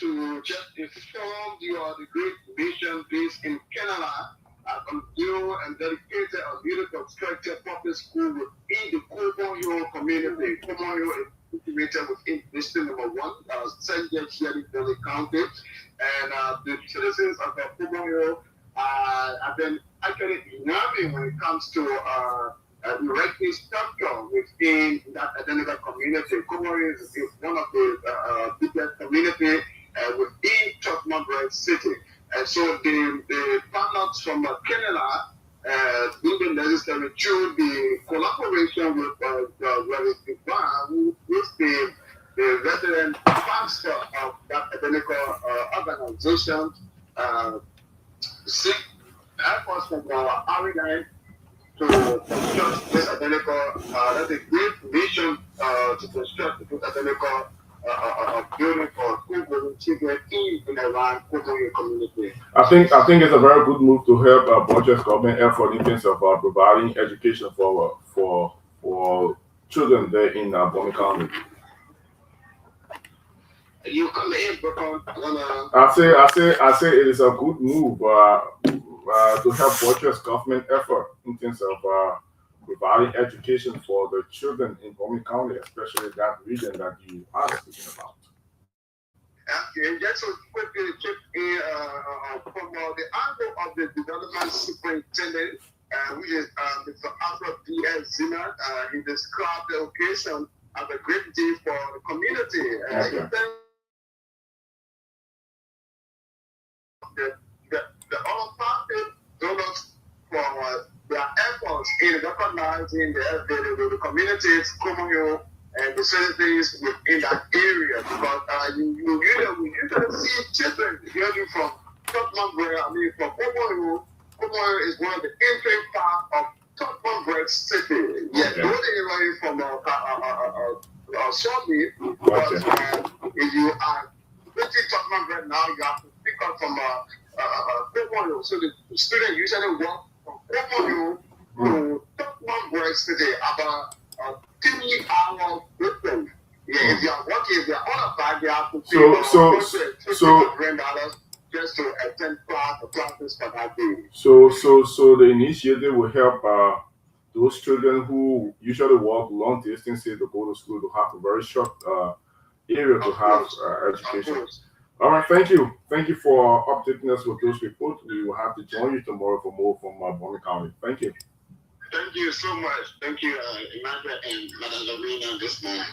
to just inform you of the great mission based in Canada on new and dedicated and newly constructed public school within the Cobo Hill community. Cobo Hill is situated within district number 1, St. James here in Valley County. And the citizens of the Cobo Hill have been actually enamored when it comes to erecting structure within that identical community. Cobo Hill is one of the biggest community within Tottenham City. And so the partners from Canada do the necessary through the collaboration with Reverend Ivan, who is the resident pastor of that identical organization, seek efforts from Ireland to construct this identical, that's a great mission to construct this identical building for school children in around Kogoye community. I think it's a very good move to help Borges government effort in terms of providing education for children there in Bonny County. You come in, because I say it is a good move to help Borges government effort in terms of providing education for the children in Bonny County, especially that region that you are speaking about. okay, just to quickly check in from the angle of the development superintendent, which is Mr. Alfred D.S. Zimmer, he described the occasion as a great day for the community. Okay. In terms of the all party donors for their efforts in recognizing the communities, communal and the citizens within that area, because you usually see children hearing from Tottenham, from Komoyo. Komoyo is one of the entry part of Tottenham City. Yes, Okay. the only from Shortly, but if you are visiting Tottenham now, you have to pick up from Komoyo. So the students usually walk from Komoyo to Tottenham City about 3 hours difference. Yeah, if you are working, if you are on a bike, you have to pay $50 just to attend classes for that day. So the initiative will help those children who usually walk long distances to go to school to have a very short area to Of have course, of education. course. All right, thank you for updating us with those reports. We will have to join you tomorrow for more from Bonny County. Thank you. Thank you so much. Thank you, Emmanuel and Madam Lorena, this morning.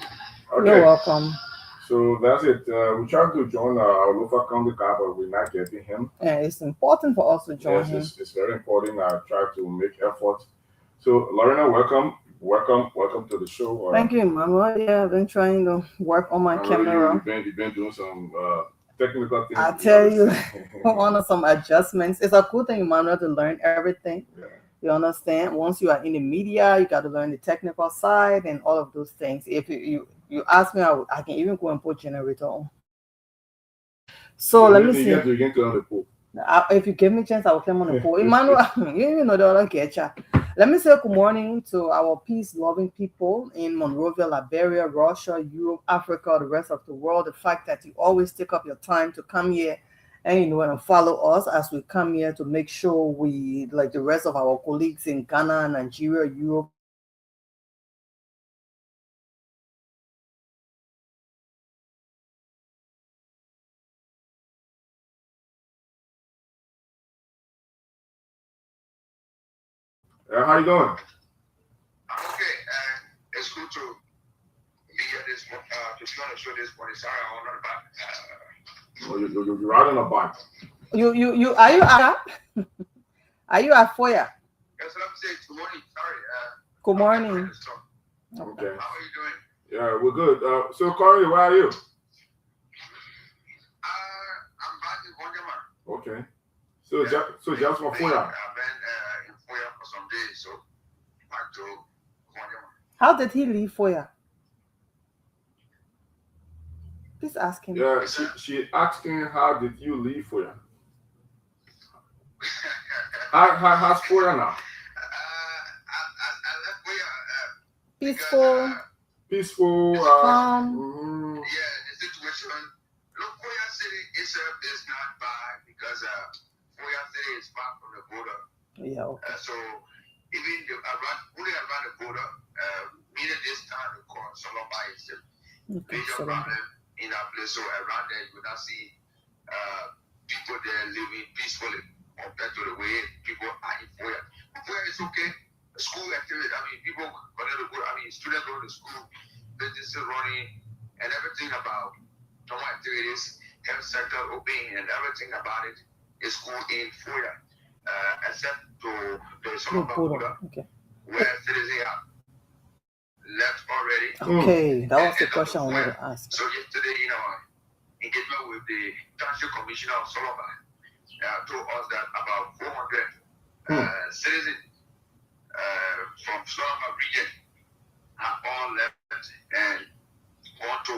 Okay. You're welcome. So that's it. We tried to join our local county guy, but we're not getting him. Yeah, it's important for us to join Yes, him. it's very important. I try to make efforts. So Lorena, welcome to the show. Thank you, Emmanuel. Yeah, I've been trying to work on my I know camera. you've been doing some technical things. I tell you, on some adjustments. It's a good thing, Emmanuel, to learn everything. Yeah. You understand? Once you are in the media, you got to learn the technical side and all of those things. If you ask me, I can even go and put generator on. So let me see. You get to on the pool. If you give me a chance, I will come on the pool. Emmanuel, you know the other catcher. Let me say good morning to our peace-loving people in Monrovia, Liberia, Russia, Europe, Africa, the rest of the world. The fact that you always take up your time to come here and and follow us as we come here to make sure we, like the rest of our colleagues in Ghana, Nigeria, Europe. How you doing? Okay, it's good to be here this morning. Just going to show this morning. Sorry, I'm not about. You're riding a bike. You are you at are you at Foya? Yes, I'm saying good morning. Sorry. Good morning. Okay. How are you doing? Yeah, we're good. So Corey, where are you? I'm back in Wonderman. Okay. So just from Foya. I've been in Foya for some days, so back to Wonderman. How did he leave Foya? Please ask him. Yeah, she asking how did you leave Foya? How's Foya now? I left Foya. Peaceful. Peaceful. Calm. Yeah, the situation Look, Foya City itself is not bad because Foya City is far from the border. Yeah, okay. So even only around the border, meaning this time the call Solomba is the major problem in that place. So around there you will not see people there living peacefully compared to the way people are in Foya. Foya is okay. School activity, I mean, people continue to go, I mean, students go to school, businesses running, and everything about normal activities, health sector obeying, and everything about it is cool in Foya. Except to the Solomba border, where citizens have left already. Okay, that was the question I wanted to ask. So yesterday, engagement with the Township Commissioner of Solomba told us that about 400 citizens from Solomba region have all left and gone to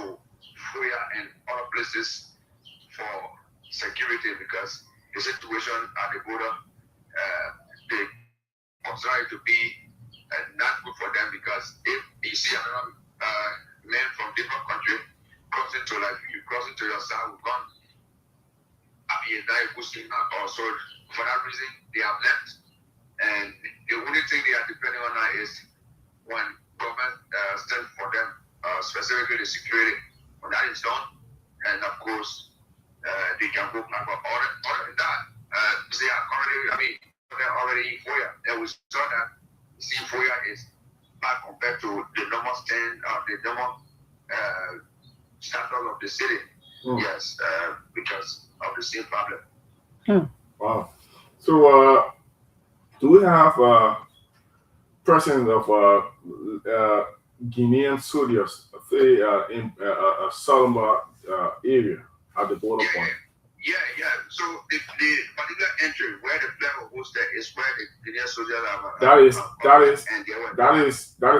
Foya and other places for security because the situation at the border, they consider it to be not good for them because if you see another men from different country crossing to your side, we've gone. I mean, also for that reason they have left, and the only thing they are depending on now is when government stands for them, specifically the security. When that is done, and of course they can go back. But other than that, they are currently, they're already in Foya, and we saw that. See, Foya is back compared to the normal standard of the city. Yes, because of the same problem. Wow. So, do we have presence of Guinean soldiers in Solomba area at the border point? Yeah. So the particular entry where the flag was hosted is where the Guinean soldiers are. That is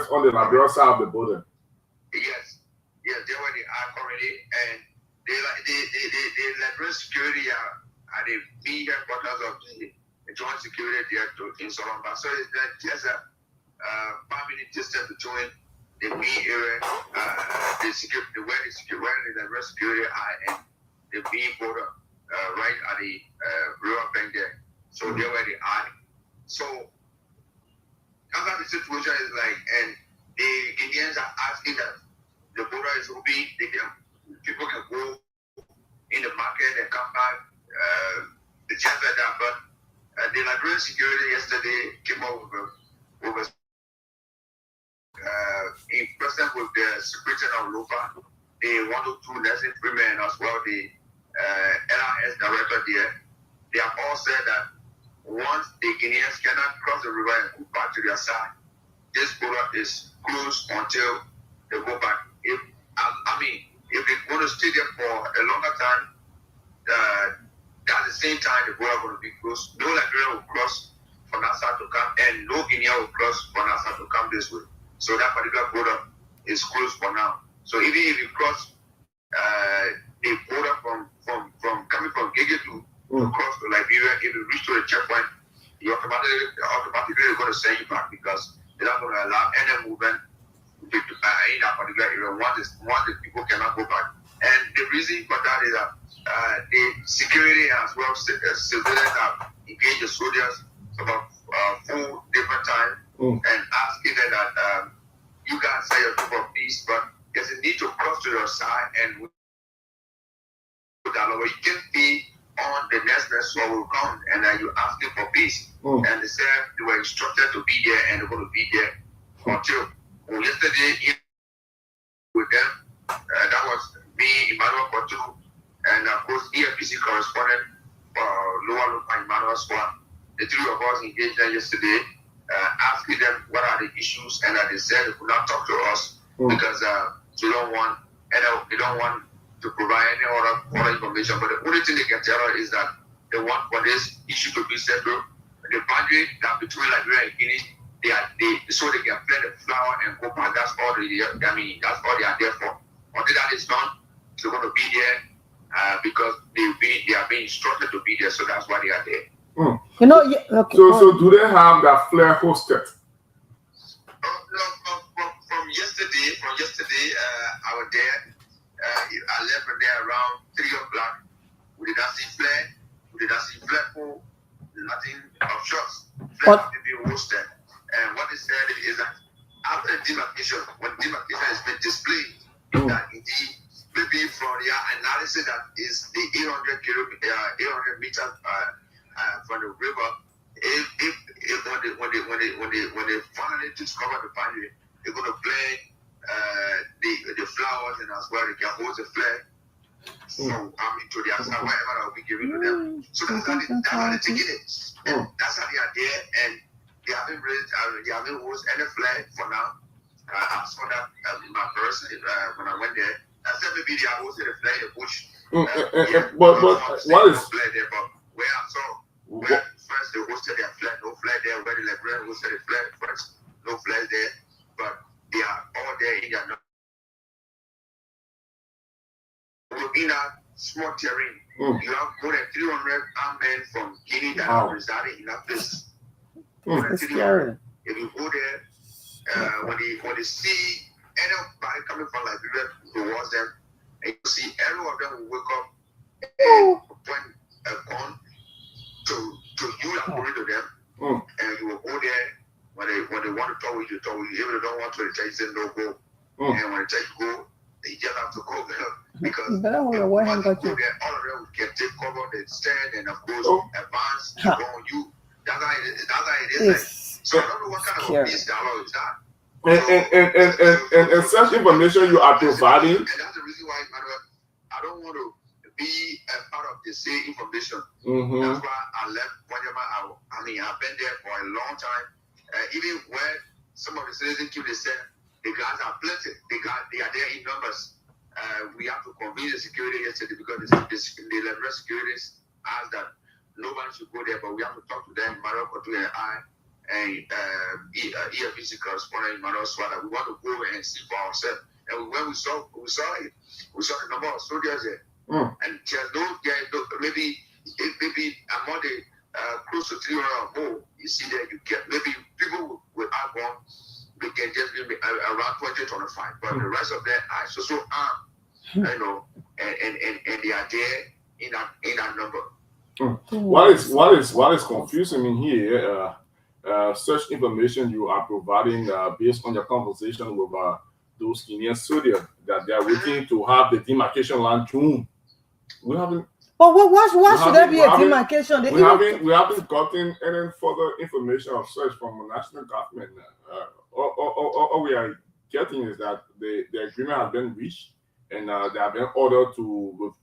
on the Liberia side of the border. Yes, they were the are currently, and the Liberian security are the main headquarters of the joint security there in Solomba. So it's just a 5-minute distance between the main area, where the Liberian security are, and the main border. Right at the river bank there. So they were the eye. So after the situation is like, and the Indians are asking that the border is open, people can go in the market and come back, the chance like that. But the Liberian security yesterday came up with in person with the secretary of Lofa, the 102 nursing women as well, the LRS director there, they have all said that once the Guineans cannot cross the river and go back to their side, this border is closed until they go back. If they're going to stay there for a longer time, at the same time the border is going to be closed. No Liberian will cross from that side to come, and no Guinean will cross from that side to come this way. So that particular border is closed for now. So even if you cross the border from coming from Gege to cross to Liberia, if you reach to the checkpoint, you automatically going to send you back because they're not going to allow any movement in that particular area once the people cannot go back. And the reason for that is that the security as well civilians have engaged the soldiers about 4 different times and asking them that you guys say you're for peace, but there's a need to cross to your side and you can be on the next vessel will come and then you asking for peace. And they said they were instructed to be there and they're going to be there until yesterday with them. That was me, Emmanuel Kotu, and of course EFPC correspondent Lower Emmanuel Swan. The 3 of us engaged them yesterday, asking them what are the issues, and they said they could not talk to us because they don't want to provide any other information. But the only thing they can tell us is that they want for this issue to be settled. The boundary that between Liberia and Guinea, so they can plant the flower and go back. That's all that's all they are there for. Until that is done, they're going to be there because they are being instructed to be there. So that's why they are there. Okay. So do they have that flare hosted? From yesterday, I was there. I left from there around 3 o'clock. We did not see flare. We did not see flare for nothing of shots. Flare have been roasted. And what they said is that after demarcation, when demarcation has been displayed, that indeed, maybe from their analysis that is the 800 meters from the river, if when they finally discover the boundary, they're going to play the flowers and as well they can hold the flag. So to the outside, whatever that will be given to them. So that's how they take it. And that's how they are there, and they haven't hosted any flag for now. I saw that in my person when I went there. I said maybe they are hosting a flag in the bush. But what is flag there? But where I saw where first they hosted their flag, no flag there. Where the Liberian hosted the flag first, no flag there. But they are all there in their in a small terrain. You have more than 300 armed men from Guinea that are residing in that place. It's scary. If you go there, when they see anybody coming from Liberia towards them, and you see every one of them will wake up and point a gun to you and bring to them, and you will go there when they want to talk with you, talk with you. If they don't want to, they tell you say no go, and when they tell you go, they just have to go because but I wonder what once happened they to go there, all of them can take cover, they stand, and of course advance to go on you. That's how it is. Like, so I don't know what kind of peace dialogue is that. And such information you are providing. And that's the reason why, Emmanuel, I don't want to be a part of the same information. That's why I left Wanyama. I've been there for a long time. Even when some of the citizens keep saying the guys are plenty, they are there in numbers. We have to convince the security yesterday because the Liberia securities asked that nobody should go there, but we have to talk to them, Morocco to an eye. And EFBC correspondent Emmanuel Swada, we want to go and see for ourselves. And when we saw it, we saw the number of soldiers there. And maybe among the close to 300 or more, you see that you get maybe people with alcohol, they can just be around 20, 25. But the rest of them are so armed, you know, and they are there in that number. What is confusing me here? Such information you are providing based on your conversation with those Kenyan soldiers that they are waiting to have the demarcation line June. We haven't. But why should there be a demarcation? We haven't gotten any further information of such from the national government. All we are getting is that the agreement has been reached and they have been ordered to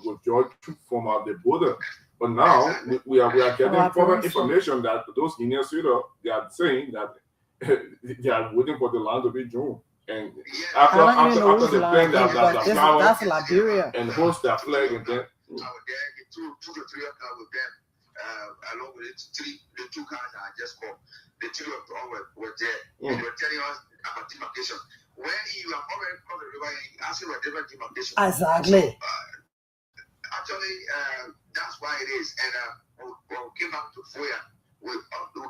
withdraw from the border. But now we are getting further information that those Guinean soldiers, they are saying that they are waiting for the land to be June. And after the plan that's Liberia and host their flag and then I was there, get 2 to 3 o'clock with them, along with the 2 cars I just called. The 2 of them were there, and they were telling us about demarcation. When you have already crossed the river, you ask for a different demarcation. Exactly. So, actually, that's why it is. And when we came back to Foya, we'll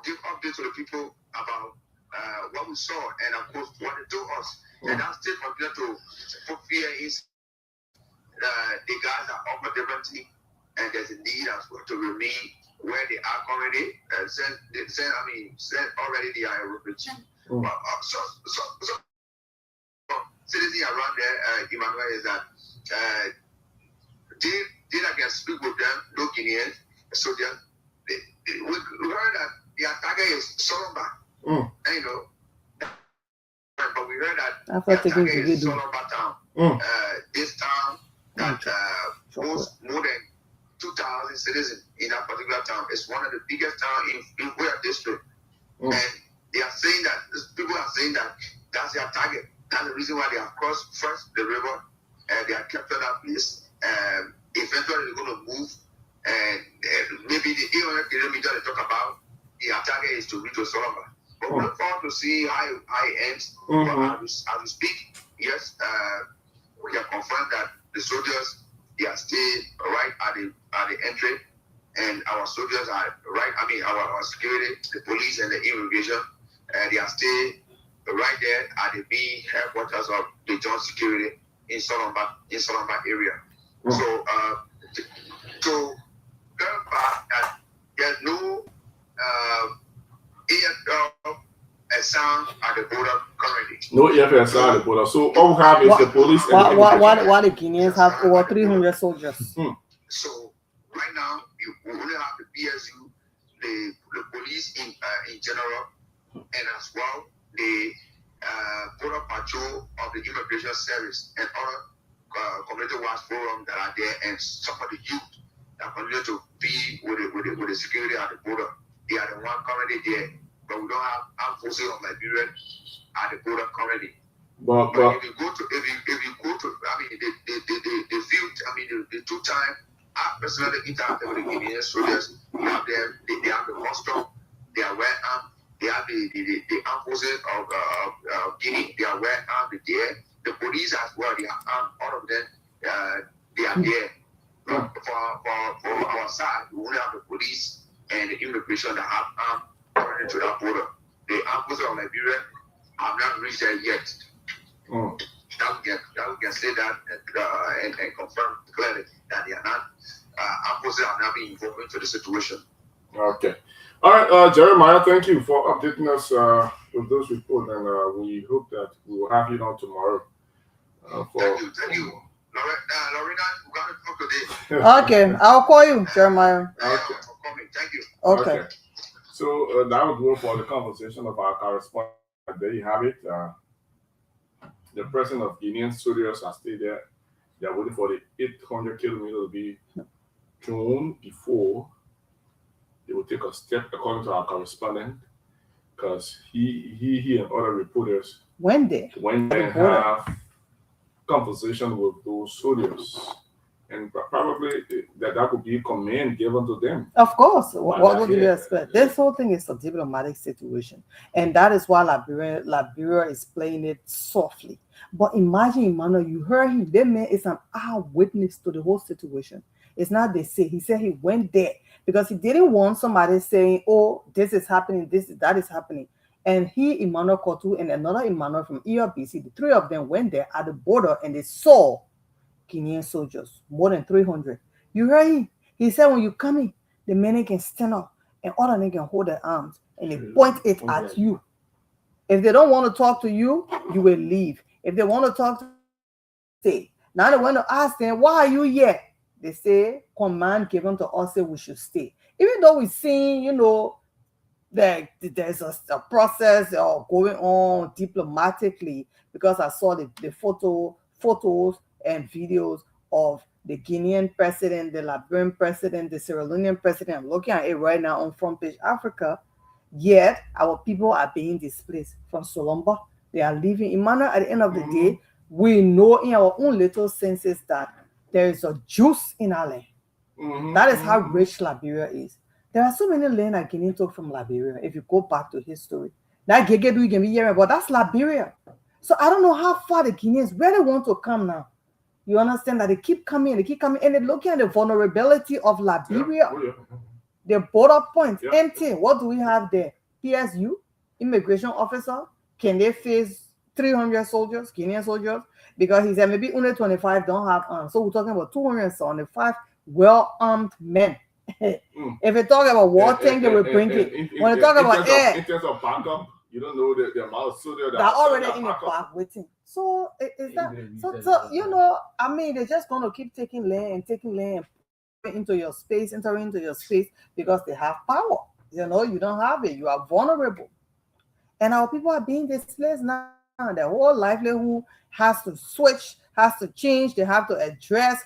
give updates to the people about what we saw and of course what they told us. And that still continue to put fear is the guys are offered differently, and there's a need as well to remain where they are currently. Send already they are a refugee. But so citizens around there, Emmanuel, is that they can speak with them, no Guineans. So we heard that their target is Solomba. You know, but we heard that their target is Solomba town. This town that hosts more than 2,000 citizens in that particular town. It's one of the biggest towns in Foya district. And they are saying that, people are saying that that's their target. That's the reason why they have crossed first the river and they are kept on that place. Eventually they're going to move, and maybe the 800 kilometers they talk about, their target is to reach to Solomon. But we look forward to see how it ends. As we speak, yes, we can confirm that the soldiers, they are still right at the entry, and our soldiers are right. I mean, our security, the police and the immigration, they are still right there at the main headquarters of the John Security. in Solomba area. So to verify that there's no EFL sound at the border currently. No EFSR at the border. So all we have is the police and the immigration. Why the Guineans have over 300 soldiers? So right now, we only have the PSU, the police in general, and as well the border patrol of the immigration service and other community watch forum that are there, and some of the youth that continue to be with the security at the border. They are the one currently there, but we don't have armed forces of Liberia at the border currently. But if you go to, I mean, the field, I mean, the 2 times I personally interacted with the Guinean soldiers. You have them, they have the custom, they are well armed. They have the armed forces of Guinea, they are well armed there. The police as well, they are armed. All of them, they are there. For our side, we only have the police and the immigration that have armed according to that border. The armed forces of Liberia have not reached there yet. That we can say that and confirm clearly that they are not armed forces have not been involved into the situation. Okay. All right, Jeremiah, thank you for updating us with those reports, and we hope that we will have you on tomorrow. Thank you. Lorena, we're going to talk today. Okay, I'll call you, Jeremiah. For coming. Thank you. Okay. So that would go for the conversation of our correspondent. There you have it. The president of Guinean soldiers are still there. They are waiting for the 800 kilometers to be thrown before they will take a step, according to our correspondent, because he and other reporters went there and have conversation with those soldiers, and probably that would be a command given to them. Of course. What would you expect? This whole thing is a diplomatic situation, and that is why Liberia is playing it softly. But imagine, Emmanuel, you heard him. That man is an eyewitness to the whole situation. It's not they say. He said he went there because he didn't want somebody saying, "Oh, this is happening, that is happening." And he, Emmanuel Kotu, and another Emmanuel from ERBC, the 3 of them went there at the border and they saw Guinean soldiers, more than 300. You heard him? He said, when you come in, the men can stand up and all of them can hold their arms and they point it at you. If they don't want to talk to you, you will leave. If they want to talk to you, stay. Now they want to ask them, why are you here? They say, command given to us, say we should stay. Even though we're seeing, that there's a process going on diplomatically, because I saw the photos and videos of the Guinean president, the Liberian president, the Sierra Leonean president. I'm looking at it right now on Front Page Africa. Yet our people are being displaced from Solomba. They are leaving. Emmanuel, at the end of the day, we know in our own little senses that there is a juice in our land. That is how rich Liberia is. There are so many land that Guinea took from Liberia. If you go back to history, that Gegedu can be hearing about, that's Liberia. So I don't know how far the Guineans really want to come now. You understand that they keep coming, and they're looking at the vulnerability of Liberia. The border points empty. What do we have there? PSU, immigration officer. Can they face 300 soldiers, Guinean soldiers? Because he said maybe only 25 don't have arms. So we're talking about 275 well-armed men. If we talk about war tank, they will bring it. When we talk about air, in terms of backup, you don't know the amount of soldiers that are already in the park waiting. So is that so? I mean, they're just going to keep taking land entering into your space because they have power. You don't have it. You are vulnerable, and our people are being displaced now. Their whole livelihood has to switch, has to change. They have to address,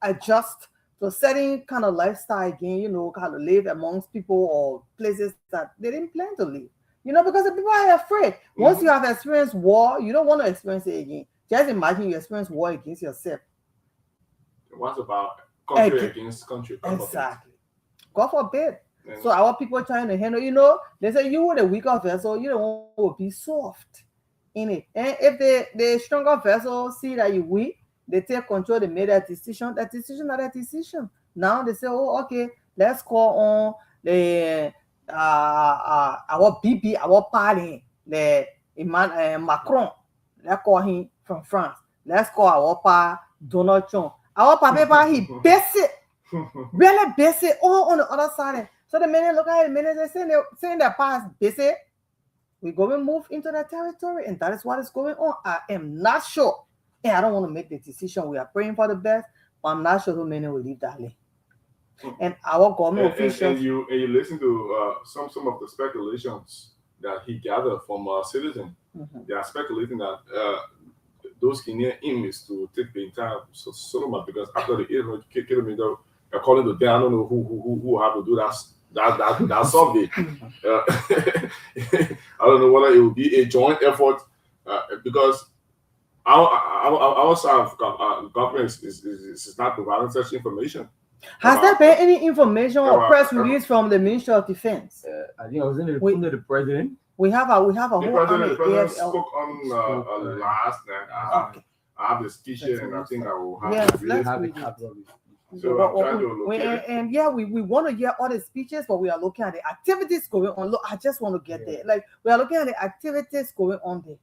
adjust to a certain kind of lifestyle again, kind of live amongst people or places that they didn't plan to live. Because the people are afraid. Once you have experienced war, you don't want to experience it again. Just imagine you experience war against yourself. What's about country against country? Exactly. God forbid. Yeah. So our people trying to handle, they say you with a weaker vessel, you don't want to be soft in it. And if the stronger vessel see that you weak, they take control, they made that decision. That decision, not that decision. Now they say, oh, okay, let's call on the our BB, our party, the Macron. Let's call him from France. Let's call our pa Donald Trump. Our paper, he basic, really basic, all on the other side. So the minute look at it, minute they saying that past basic, we go and move into that territory, and that is what is going on. I am not sure, and I don't want to make the decision. We are praying for the best, but I'm not sure who many will leave that lane. And our government officials. And you listen to some of the speculations that he gathered from citizens. They are speculating that those Guinean aims to take the entire Solomon, because after the 800 kilometer, according to them, I don't know who have to do that survey. I don't know whether it will be a joint effort because our side of government is not providing such information. Has there been any information or press release from the Ministry of Defense? I think I was under the president. We have a whole the president spoke on last night. I have the speech here, and I think I will have Yes, to let's read read it. it. So I'm trying to look at it. And yeah, we want to hear all the speeches, but we are looking at the activities going on. Look, I just want to get there. Like, we are looking at the activities going on there.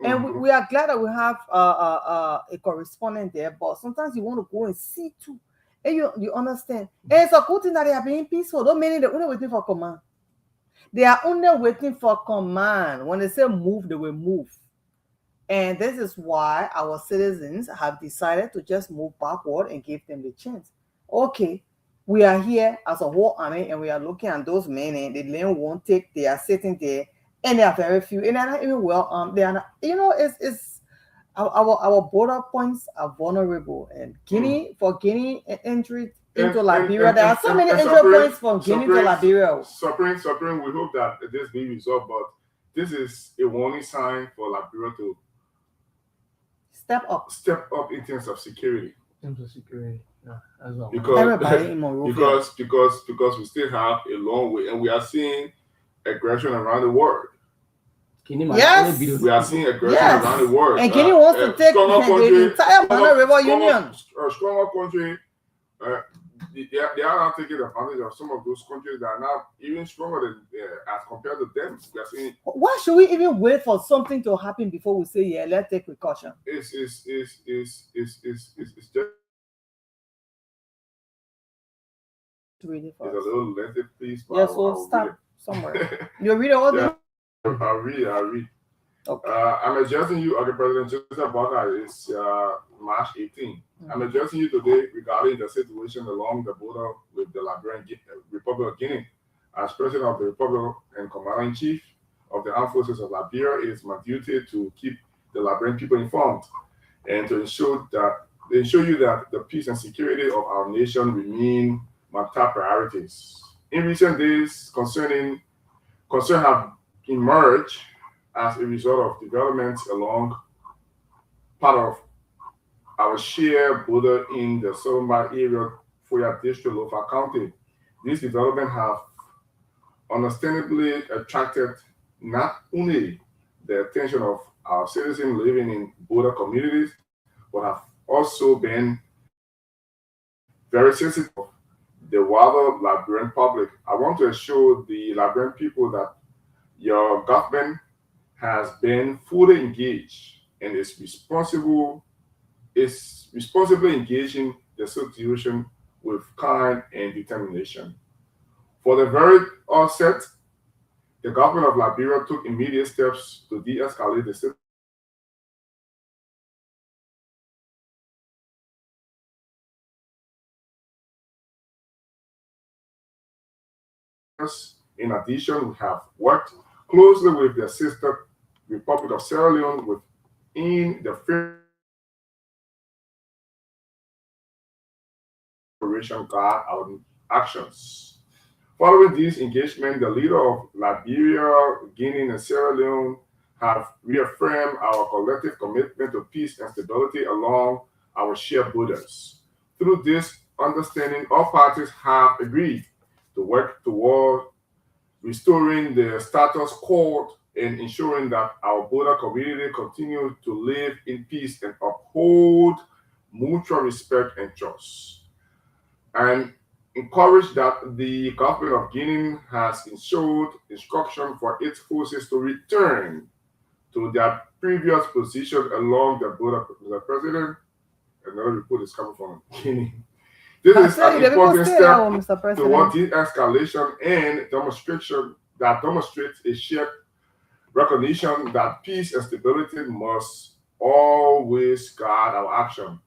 And we are glad that we have a correspondent there, but sometimes you want to go and see too. And you understand. And it's a good thing that they are being peaceful. Don't mean they're only waiting for command. They are only waiting for command. When they say move, they will move. And this is why our citizens have decided to just move backward and give them the chance. Okay, we are here as a whole army, and we are looking at those men, and the land won't take. They are sitting there, and they are very few, and they're not even well. They are not. It's our border points are vulnerable, and Guinea entry into Liberia, there are so many entry points from Guinea to Liberia. Suffering, we hope that this be resolved, but this is a warning sign for Liberia to step up in terms of security. Yeah, as well. Because we still have a long way, and we are seeing aggression around the world. Yes, we are seeing aggression around the world. And Guinea wants to take the entire Mana River Union. A stronger country. They are not taking advantage of some of those countries that are not even stronger than as compared to them. We are seeing. Why should we even wait for something to happen before we say, yeah, let's take precaution? It's just read it for us. It's a little lengthy, please. Yes, we'll stop somewhere. You read it all day? I'll read. Okay. I'm addressing you, okay, President Joseph Boakai. It's March 18. I'm addressing you today regarding the situation along the border with the Liberian Republic of Guinea. As President of the Republic and Commander-in-Chief of the Armed Forces of Liberia, it is my duty to keep the Liberian people informed and to ensure you that the peace and security of our nation remain my top priorities. In recent days, concern have emerged as a result of developments along part of our shared border in the Solomon area, Foya District, Lofa County. These developments have understandably attracted not only the attention of our citizens living in border communities, but have also been very sensitive to the wider Liberian public. I want to assure the Liberian people that your government has been fully engaged and is responsibly engaging the situation with kind and determination. For the very outset, the government of Liberia took immediate steps to de-escalate the situation. In addition, we have worked closely with the sister Republic of Sierra Leone within the Operation Guard our actions. Following this engagement, the leader of Liberia, Guinea, and Sierra Leone have reaffirmed our collective commitment to peace and stability along our shared borders. Through this understanding, all parties have agreed to work toward restoring the status quo and ensuring that our border community continue to live in peace and uphold mutual respect and trust. And encourage that the government of Guinea has ensured instruction for its forces to return to their previous position along the border, Mr. President. Another report is coming from Guinea. This is an important step toward de-escalation and demonstration that demonstrates a shared recognition that peace and stability must always guide our action.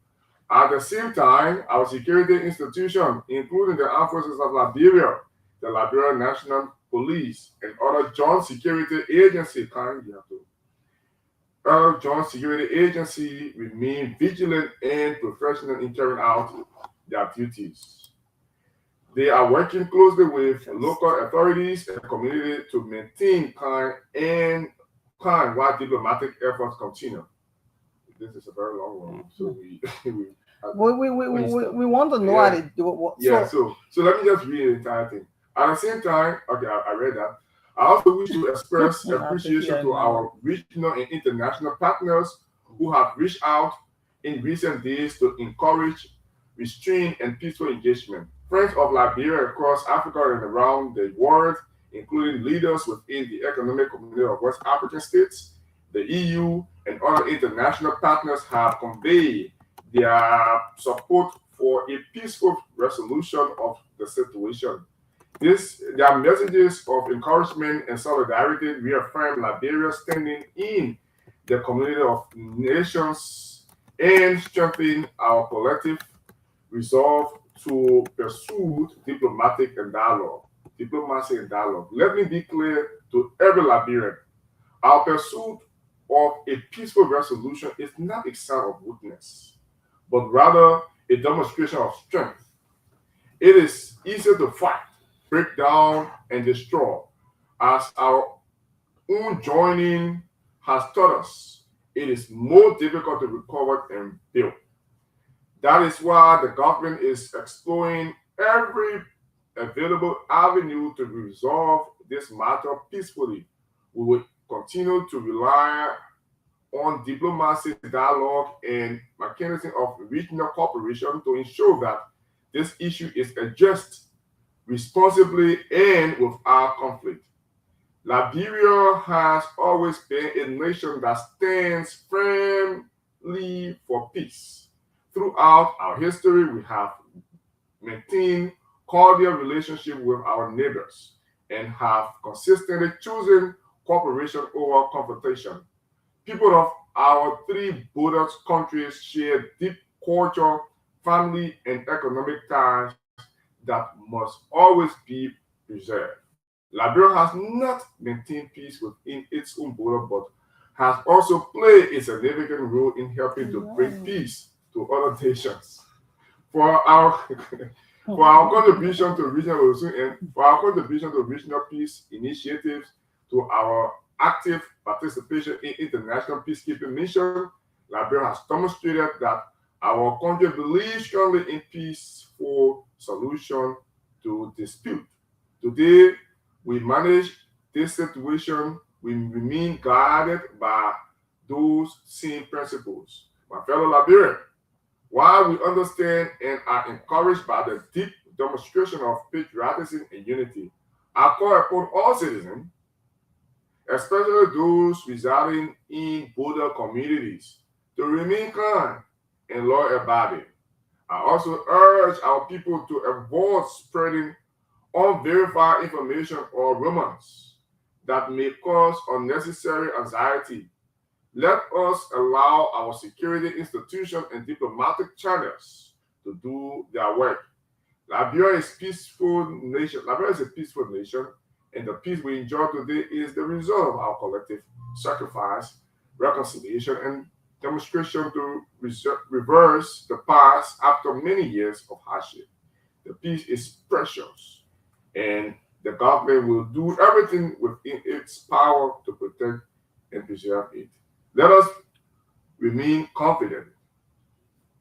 At the same time, our security institutions, including the armed forces of Liberia, the Liberian National Police, and other joint security agencies, joint security agencies remain vigilant and professional in carrying out their duties. They are working closely with local authorities and community to maintain calm while diplomatic efforts continue. This is a very long one, so we want to know how to do it. So let me just read the entire thing. At the same time, okay, I read that. I also wish to express appreciation to our regional and international partners who have reached out in recent days to encourage restrained and peaceful engagement. Friends of Liberia across Africa and around the world, including leaders within the Economic Community of West African States, the EU, and other international partners have conveyed their support for a peaceful resolution of the situation. Their messages of encouragement and solidarity reaffirm Liberia's standing in the community of nations and strengthen our collective resolve to pursue diplomacy and dialogue. Let me be clear to every Liberian. Our pursuit of a peaceful resolution is not a sign of weakness, but rather a demonstration of strength. It is easier to fight, break down, and destroy, as our own joining has taught us. It is more difficult to recover and build. That is why the government is exploring every available avenue to resolve this matter peacefully. We will continue to rely on diplomacy, dialogue, and mechanism of regional cooperation to ensure that this issue is addressed responsibly and without conflict. Liberia has always been a nation that stands firmly for peace. Throughout our history, we have maintained cordial relationships with our neighbors and have consistently chosen cooperation over confrontation. People of our three border countries share deep cultural, family, and economic ties that must always be preserved. Liberia has not maintained peace within its own border, but has also played a significant role in helping to bring peace to other nations. For our contribution to regional peace initiatives, to our active participation in international peacekeeping missions, Liberia has demonstrated that our country believes strongly in peaceful solution to dispute. Today, we manage this situation. We remain guided by those same principles. My fellow Liberians, while we understand and are encouraged by the deep demonstration of patriotism and unity, I call upon all citizens, especially those residing in border communities, to remain calm and law-abiding. I also urge our people to avoid spreading unverified information or rumors that may cause unnecessary anxiety. Let us allow our security institutions and diplomatic channels to do their work. Liberia is a peaceful nation. Liberia is a peaceful nation, and the peace we enjoy today is the result of our collective sacrifice, reconciliation, and demonstration to reverse the past after many years of hardship. The peace is precious, and the government will do everything within its power to protect and preserve it. Let us remain confident,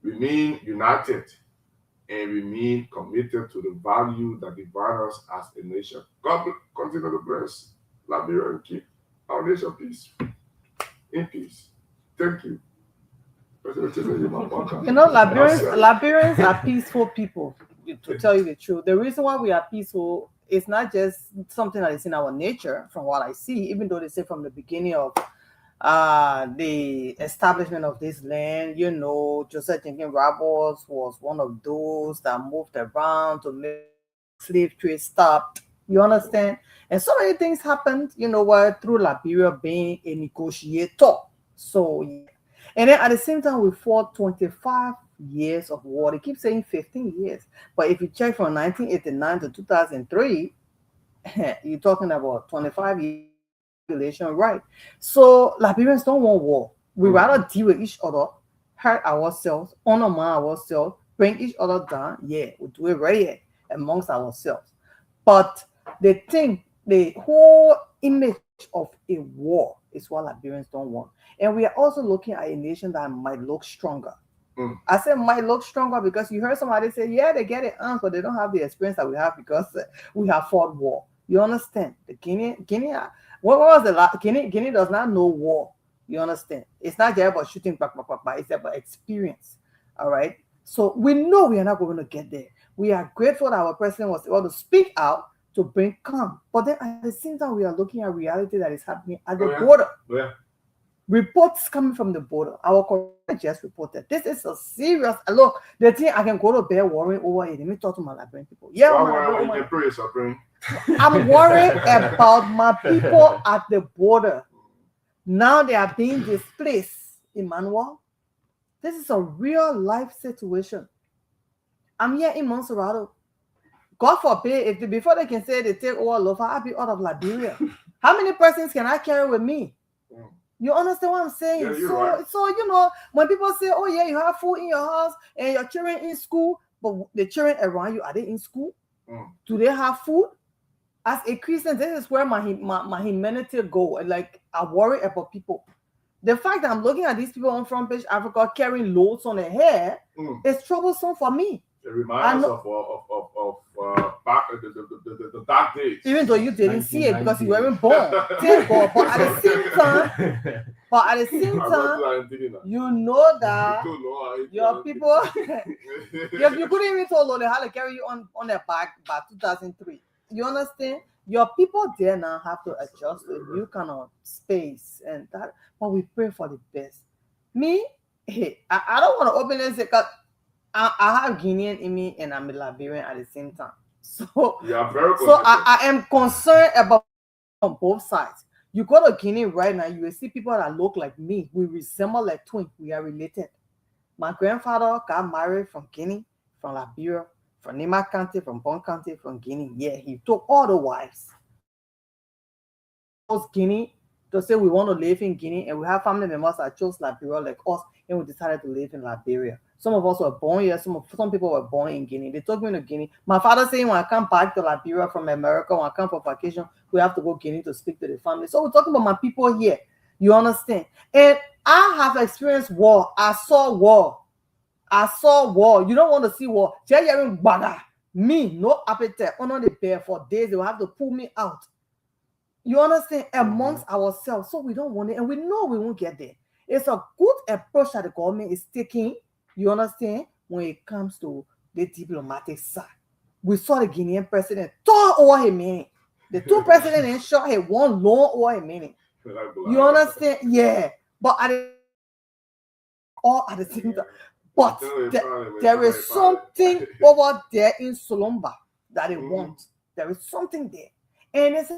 remain united, and remain committed to the value that define us as a nation. God continue to bless Liberia and keep our nation in peace. Thank you. Liberians are peaceful people, to tell you the truth. The reason why we are peaceful is not just something that is in our nature, from what I see, even though they say from the beginning of the establishment of this land, Joseph Jenkins Roberts was one of those that moved around to make slave trade stop. You understand? And so many things happened, through Liberia being a negotiator. So, yeah. And then at the same time, we fought 25 years of war. They keep saying 15 years. But if you check from 1989 to 2003, you're talking about 25 years, right? So Liberians don't want war. We rather deal with each other, hurt ourselves, undermine ourselves, bring each other down. Yeah, we do it right here amongst ourselves. But the whole image of a war is what Liberians don't want. And we are also looking at a nation that might look stronger. I said might look stronger because you heard somebody say, yeah, they get it on, but they don't have the experience that we have because we have fought war. You understand? The Guinea, what was the last? Guinea does not know war. You understand? It's not just about shooting, it's about experience. All right. So we know we are not going to get there. We are grateful that our president was able to speak out to bring calm. But then at the same time, we are looking at reality that is happening at the border. Yeah. Reports coming from the border. Our correspondent just reported. This is a serious look. The thing I can go to bed worrying over it. Let me talk to my Liberian people. Yeah, I'm worried about my people at the border. Now they are being displaced. Emmanuel, this is a real life situation. I'm here in Montserrat. God forbid, before they can say they take over Lofa, I'll be out of Liberia. How many persons can I carry with me? You understand what I'm saying? Yeah, right. So when people say, oh yeah, you have food in your house and your children in school, but the children around you, are they in school? Do they have food? As a Christian, this is where my humanity go. Like, I worry about people. The fact that I'm looking at these people on Front Page Africa carrying loads on their head is troublesome for me. It reminds us of the dark days. Even though you didn't see it because you weren't born. Thank God. But at the same time, you know that your people, you couldn't even tell they had to carry you on their back by 2003. You understand? Your people there now have to adjust to a new kind of space and that. But we pray for the best. Me, I don't want to open and say, because I have Guinean in me and I'm a Liberian at the same time. So I am concerned about on both sides. You go to Guinea right now, you will see people that look like me. We resemble like twins. We are related. My grandfather got married from Guinea, from Liberia, from Nima County, from Bon County, from Guinea. Yeah, he took all the wives. Guinea to say we want to live in Guinea, and we have family members that chose Liberia like us, and we decided to live in Liberia. Some of us were born here, some people were born in Guinea. They took me to Guinea. My father saying when I come back to Liberia from America, when I come for vacation, we have to go Guinea to speak to the family. So we're talking about my people here. You understand? And I have experienced war. I saw war. You don't want to see war. Me, no appetite. Under the bed for days. They will have to pull me out. You understand? Amongst ourselves. So we don't want it. And we know we won't get there. It's a good approach that the government is taking. You understand? When it comes to the diplomatic side. We saw the Guinean president talk over his meaning. The two presidents in short had one long over his meaning. You understand? Yeah. But at the same time. But there is something over there in Solomba that they want. There is something there. And it's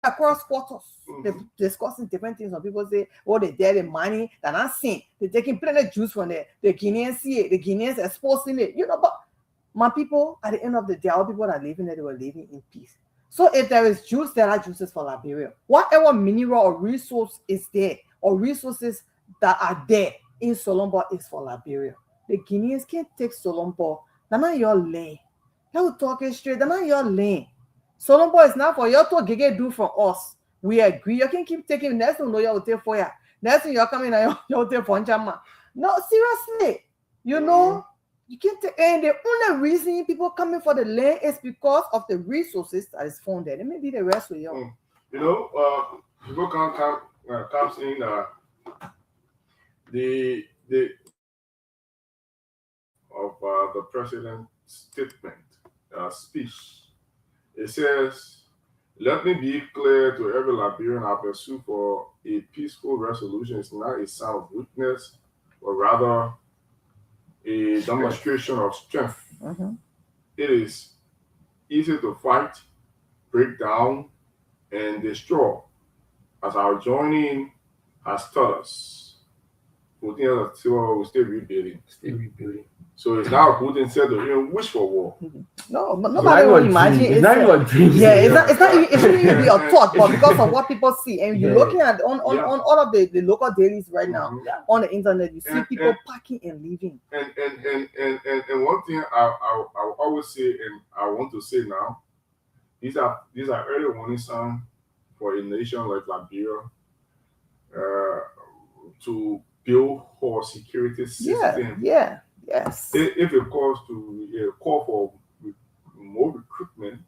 across quarters, they're discussing different things. Some people say, oh, they're there, the money, they're not seeing. They're taking plenty of juice from the Guineans see it, the Guineans exposing it. But my people, at the end of the day, all people that are living there, they were living in peace. So if there is juice, there are juices for Liberia. Whatever mineral or resource is there, or resources that are there in Solomba is for Liberia. The Guineans can't take Solomba. They're not your lane. They're talking straight. They're not your lane. Solomba is not for you to get do from us. We agree. You can keep taking. Next thing you will take for you. Next thing you're coming and you'll take for Njama. No, seriously. You can't take. And the only reason people coming for the land is because of the resources that is found there. Let me be the rest with you. People comes in the of the president's statement speech. It says Let me be clear to every Liberian: our pursuit for a peaceful resolution is not a sign of weakness, but rather a demonstration of strength. Mm-hmm. It is easy to fight, break down, and destroy, as our joining has taught us. Putin will still rebuilding. Still rebuilding. So it's now Putin said to even wish for war. No, but nobody will imagine it's not even a dream. Yeah, it's not even, it shouldn't even be a thought, but because of what people see, and you're looking at on all of the local dailies right now on the internet, you see people packing and leaving. And one thing I always say, and I want to say now, these are early warning signs for a nation like Liberia to build her security system. Yes. If it calls to call for more recruitment,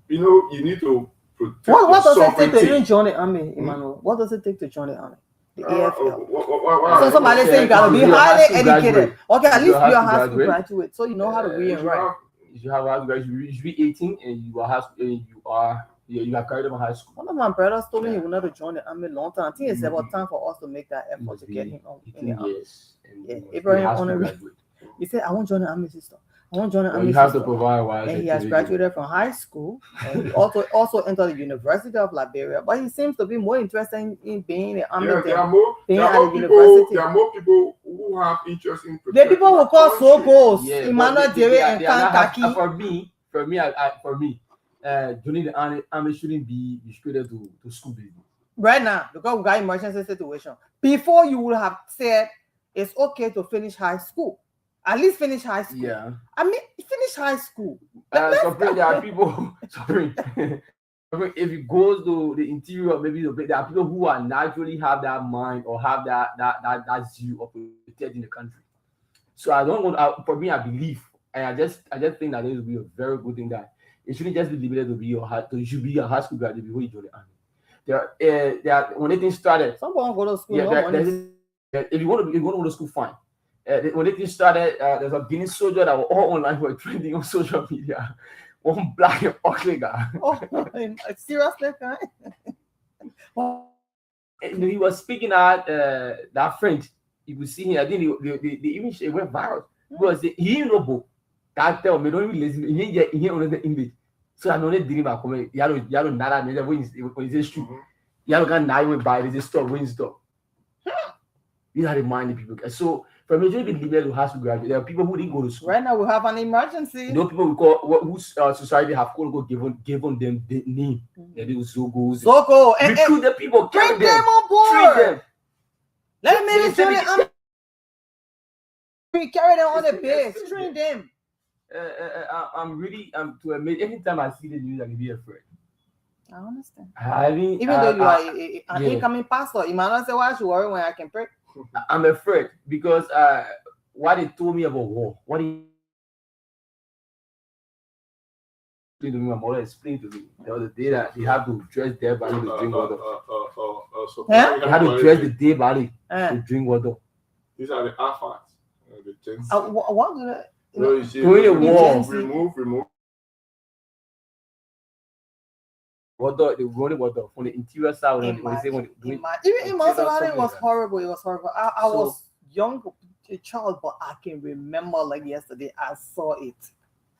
you need to protect. What does it take to even join the army, Emmanuel? What does it take to join the army? The AFL. So somebody say you gotta be highly educated. Okay, at least you're a high school graduate, so you know how to read and write. If you have a graduate, you should be 18 and you are you are carried on high school. One of my brothers told me he wanted to join the army a long time. I think it's about time for us to make that effort to get him on in the army. Yes. Abraham he said, I won't join the army, sister. I won't join the army. You have to provide and he has graduated from high school, and he also entered the University of Liberia. But he seems to be more interested in being in the army than being at the university. There are more people who have interest in the people who call so-called Emmanuel Dere and Kankaki. For me, joining the army shouldn't be restricted to school baby. Right now, because we got emergency situation. Before you would have said it's okay to finish high school. At least finish high school. Yeah. I mean, finish high school. There are people. Sorry. If it goes to the interior, maybe there are people who are naturally have that mind or have that zeal of protecting the country. So I don't want. For me, I believe, and I just think that it will be a very good thing that it shouldn't just be limited to be you should be a high school graduate before you join the army. There when anything started. Someone go to school. If you want to go to school, fine. When it started, there's a Guinean soldier that were all online who were trending on social media. One black and ugly guy. Oh, seriously, guy? He was speaking at that French. You could see him. I think the image went viral because he didn't know book. That tell me don't even listen. He only English. So I know they didn't come. You don't nada. When you say true, you don't know when buy. They just stop when you stop. These are the minded people. So for majority of people who has to graduate, there are people who didn't go to school. Right now we have an emergency. You know, people we call whose society have called given them the name. They do Zogos. Zogo. Recruit the people. Bring them on board. Treat them. Let me carry them on the base. Train them. I'm to admit, anytime I see the news, I can be afraid. I understand. Even though you are an incoming pastor, Emmanuel said, why should worry when I can pray? I'm afraid because what they told me about war, what he explained to me, my mother explained to me the other day that they have to dress their body to drink water. They have to dress the day body to drink water. These are the alphas. What do they? During the war, remove. Water, the running water from the interior side. When they say when even most of it was horrible. It was horrible. I was young, a child, but I can remember like yesterday. I saw it.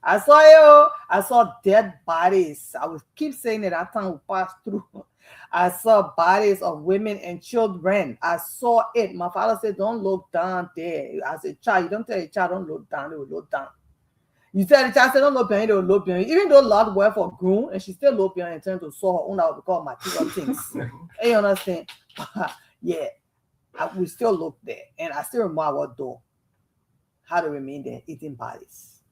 I saw dead bodies. I would keep saying it. That time we passed through. I saw bodies of women and children. I saw it. My father said, "Don't look down there." As a child, you don't tell a child, "Don't look down." They will look down. You tell the child, "Don't look behind." They will look behind. Even though Lord went for groom, and she still looked behind and turned to saw her own out because material things. You understand? Yeah, we still look there, and I still remember what door. How to remain there, eating bodies.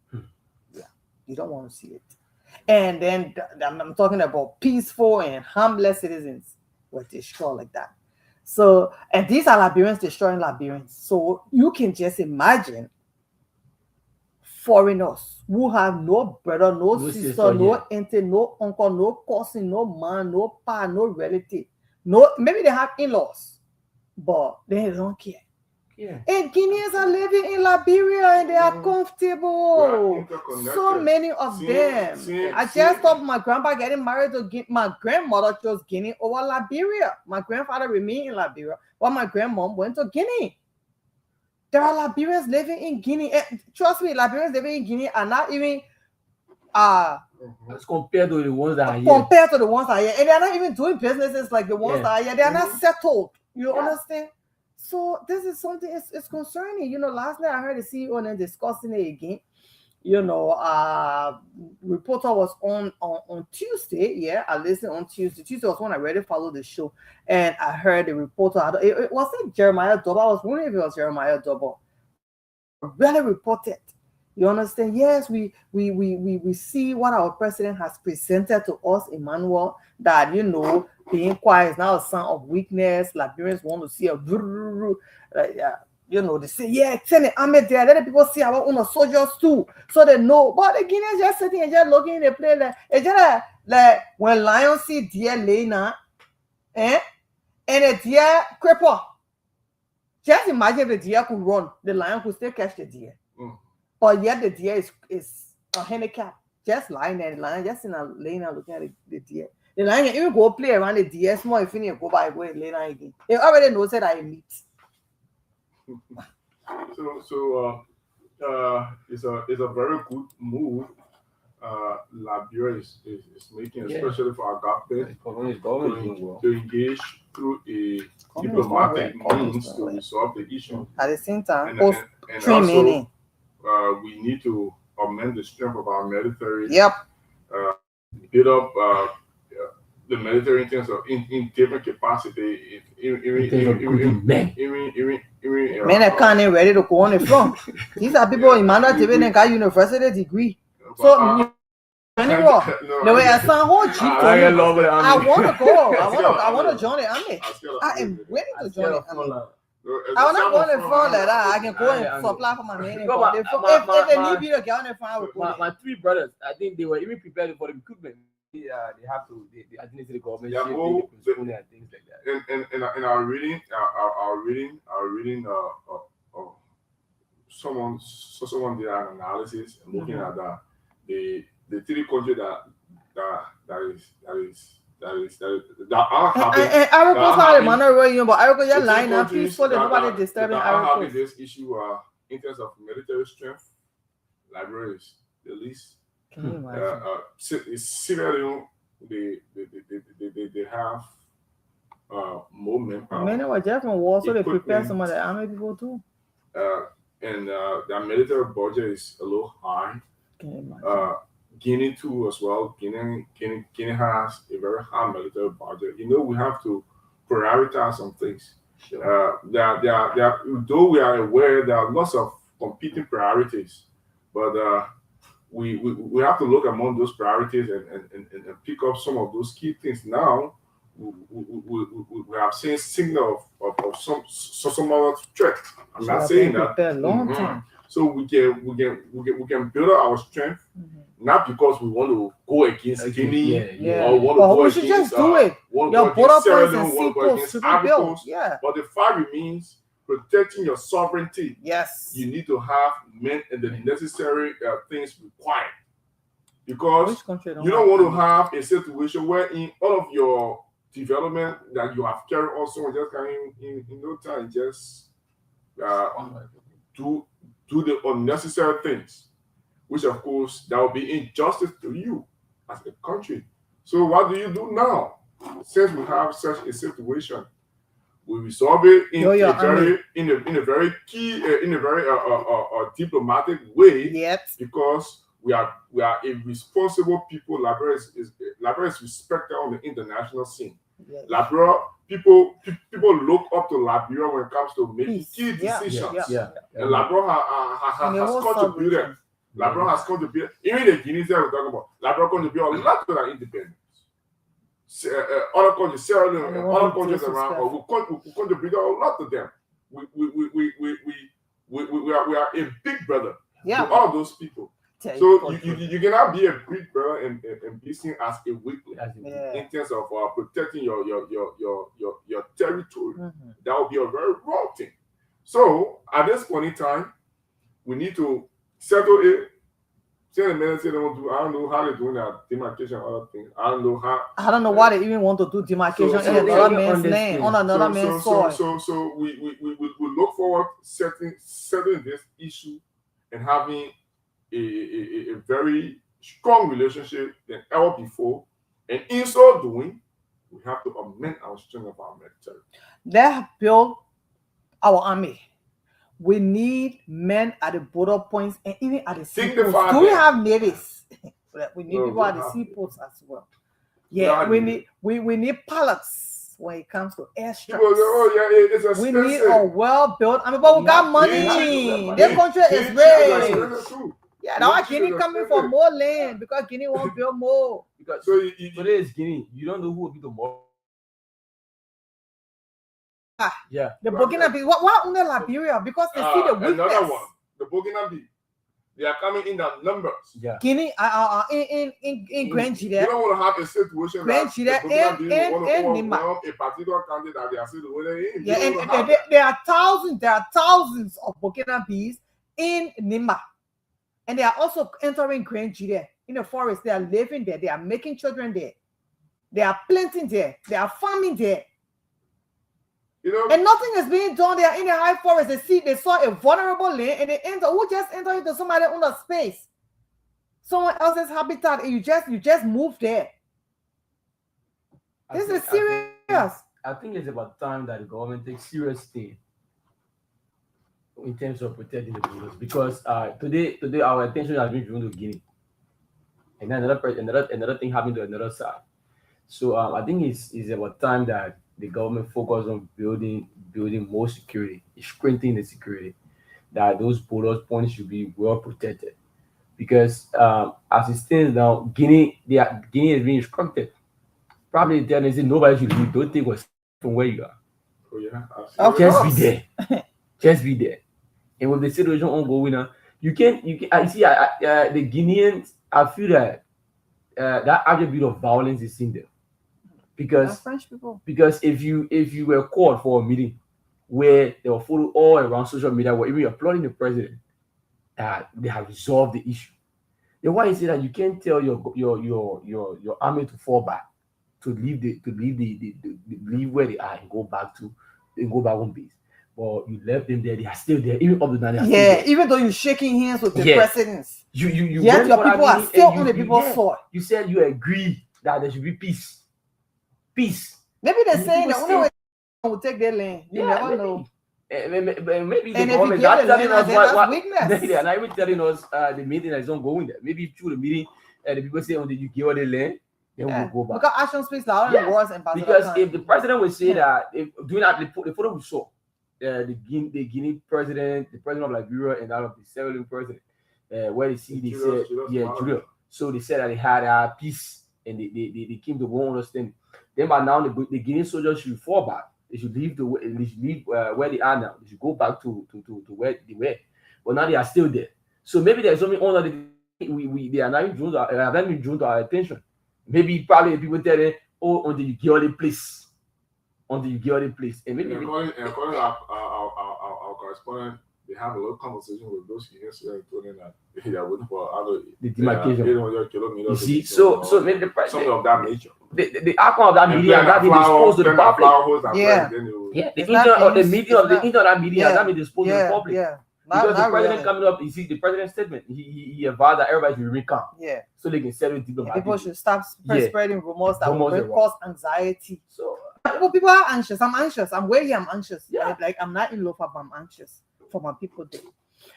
Yeah, you don't want to see it. And then I'm talking about peaceful and harmless citizens were destroyed like that. So, and these are Liberians destroying Liberians. So you can just imagine foreigners who have no brother, no sister, no auntie, no uncle, no cousin, no man, no pa, no relative. No, maybe they have in-laws, but they don't care. Yeah. And Guineans are living in Liberia and they are comfortable. interconnected. So many of them. I just saw my grandpa getting married to my grandmother chose Guinea over Liberia. My grandfather remained in Liberia, while my grandmom went to Guinea. There are Liberians living in Guinea. Trust me, Liberians living in Guinea are not even as compared to the ones that are here. Compared to the ones that are here. And they're not even doing businesses like the ones that are here. They are not settled. You understand? So this is something it's concerning. You know, last night I heard the CEO and then discussing it again. You know, reporter was on Tuesday. Yeah, I listened on Tuesday. Tuesday was when I already followed the show, and I heard the reporter. It wasn't Jeremiah Double. I was wondering if it was Jeremiah Double. Really reported. You understand? Yes, we see what our president has presented to us, Emmanuel. That being quiet is now a sign of weakness. Liberians want to see a they say, yeah, send the army there. Let the people see our own soldiers too, so they know. But the Guineans just sitting and just looking in the play it's just like when lions see deer laying now, and a deer cripple. Just imagine if the deer could run, the lion could still catch the deer. But yet the deer is a handicap, just lying there. The lion just laying there looking at the deer. The lion can even go play around the deer, small if you go by, go and lay down again. They already knows that I meet. So it's a very good move Liberia is making, especially for our government to engage through a diplomatic means to resolve the issue. At the same time, and also we need to augment the strength of our military. Build up the military in terms of in different capacity. Men are kind of ready to go on the front. These are people in Emmanuel David got university degree. So the way I sound whole cheap. I want to go. I want to join the army. I am ready to join the army. I will not go on the front like that. I can go and supply for my men. If they need me to get on the front, I will go. My three brothers, I think they were even prepared for the recruitment. They have to. They administer the government. Things like that. And our reading, someone did an analysis and looking at that the three countries that are having. And Ivory Coast, but Ivory Coast, you're lying now. Please, for nobody disturbing Ivory Coast. Having this issue in terms of military strength, Liberia is the least. Sierra Leone, they have more manpower. Many were just from war, so they prepare some of the army people too. And their military budget is a little high. Guinea too as well. Guinea has a very high military budget. We have to prioritize some things. Sure. Though we are aware there are lots of competing priorities, but we have to look among those priorities and pick up some of those key things. Now we have seen signal of some other threat. I'm not saying that. Long time. So we can build up our strength, not because we want to go against Guinea or want to go against. We should just do it. Your border points and seaports should be built. But the fact remains, protecting your sovereignty. Yes. You need to have men and the necessary things required. Because you don't want to have a situation where in all of your development that you have carried also just in no time just do the unnecessary things, which of course that will be injustice to you as a country. So what do you do now? Since we have such a situation, we resolve it in a very diplomatic way. Yes. Because we are a responsible people. Liberia is respected on the international scene. Yes. Liberia, people look up to Liberia when it comes to making key decisions. And Liberia has contributed. Liberia has contributed. Even the Guineans that we're talking about, Liberia contributed a lot to that independence. Other countries, Sierra Leone, and other countries around, we contribute a lot to them. We are a big brother to all of those people. So you cannot be a big brother and be seen as a weakling in terms of protecting your territory. That would be a very wrong thing. So at this point in time, we need to settle it. Say the ministry they want to. I don't know how they're doing that demarcation and other things. I don't know how. I don't know why they even want to do demarcation So in they another don't man's land, on another man's soil. So we look forward settling this issue and having a very strong relationship than ever before. And in so doing, we have to amend our strength of our military. They have built our army. We need men at the border points and even at the seaports. Dignified Do we men. have navies? We need No, people we at the have- seaports as well. Yeah, have we navies. need we need pilots when it comes to airstrikes. People say, "Oh yeah, it's We expensive." need a well-built army, but we got Yeah, money. yeah, Their country is It's rich. expensive too. Yeah, now Egypt Guinea is coming expensive. for more land because Guinea won't build more. Because So today is Guinea. You don't know who will be tomorrow. Yeah. The Burkina Faso, why only Liberia? Because they see the weakness. another one, the Burkina Faso, they are coming in their numbers. Yeah. Guinea, in Grand You Gide, don't want to have a situation Grand that Gide the Burkina and Faso want to Nima. overwhelm a particular country that they are still winning in. Yeah, You don't want to have and there are thousands of Burkina Faso in Nima, and they are also entering Grand Gide in the forest. They are living there. They are making children there. They are planting there. They are farming there, You know, and nothing is being done. They are in the high forest. They saw a vulnerable land, and they enter. Who just enter into somebody else's space, someone else's habitat, and you just move there. This is serious. I think it's about time that the government takes serious thing in terms of protecting the borders, because today our attention has been drawn to Guinea, and then another thing happened to another side. So I think it's about time that the government focus on building more security, strengthening the security, that those borders points should be well protected, because as it stands now, Guinea is being instructed. Probably they say nobody should leave. Don't take what's from where you are. oh, yeah, Of Just course. be there. Just be there. And with the situation ongoing now, you can. I see. The Guineans. I feel that that attribute of violence is in there, because French people. if you were called for a meeting where they were followed all around social media, where even applauding the president, they have resolved the issue. Then why is it that you can't tell your army to fall back, to leave where they are and go back home base? But you left them there; they are still there, even up to now. They are still Yeah, there. even though you're shaking hands with the Yeah. presidents, You yet went your for that people are meeting still and on the people's yeah, soil. you said you agree that there should be peace. Maybe Maybe they're saying the people only way they will take their land. You never know. Maybe the And if you government get not the telling land, us then what that's weakness. they are not even telling us the meeting is not going there. Maybe through the meeting, the people say, "Oh, did you give all the land?" Then Yeah. we'll go back. Because action speaks louder than Yeah. words and Because if the president would say Yeah. that, if doing that, the photo we saw, the Guinea president, the president of Liberia, and that of the Sierra Leone president, where they said, Julius Julius. So they said that they had peace and they came to one understanding. Then by now the Guinean soldiers should fall back. They should leave where they are now. They should go back to where they were. But now they are still there. So maybe there's something on that they are not been drawn to our attention. Maybe probably people tell them, "Oh, until you get all the place." Until you get all the place. And maybe according to our correspondent, they have a little conversation with those Guineans and told them that they are waiting for other the demarcation. 800 kilometers. You see, so maybe the something of that nature. the outcome of that meeting has not been disposed to the public. Yeah. Yeah, the It's not internet or the being- meeting it's of the not- internet that meeting has Yeah. not been disposed to the public. Yeah. Because the Not president really. coming up, you see the president's statement. He advised that everybody should remain calm Yeah. so they can settle And diplomatically. people should stop Yeah. spreading rumors that Rumors will are cause anxiety. So People are anxious. I'm anxious. I'm where I'm anxious. Yeah. Like I'm not in love, but I'm anxious for my people there.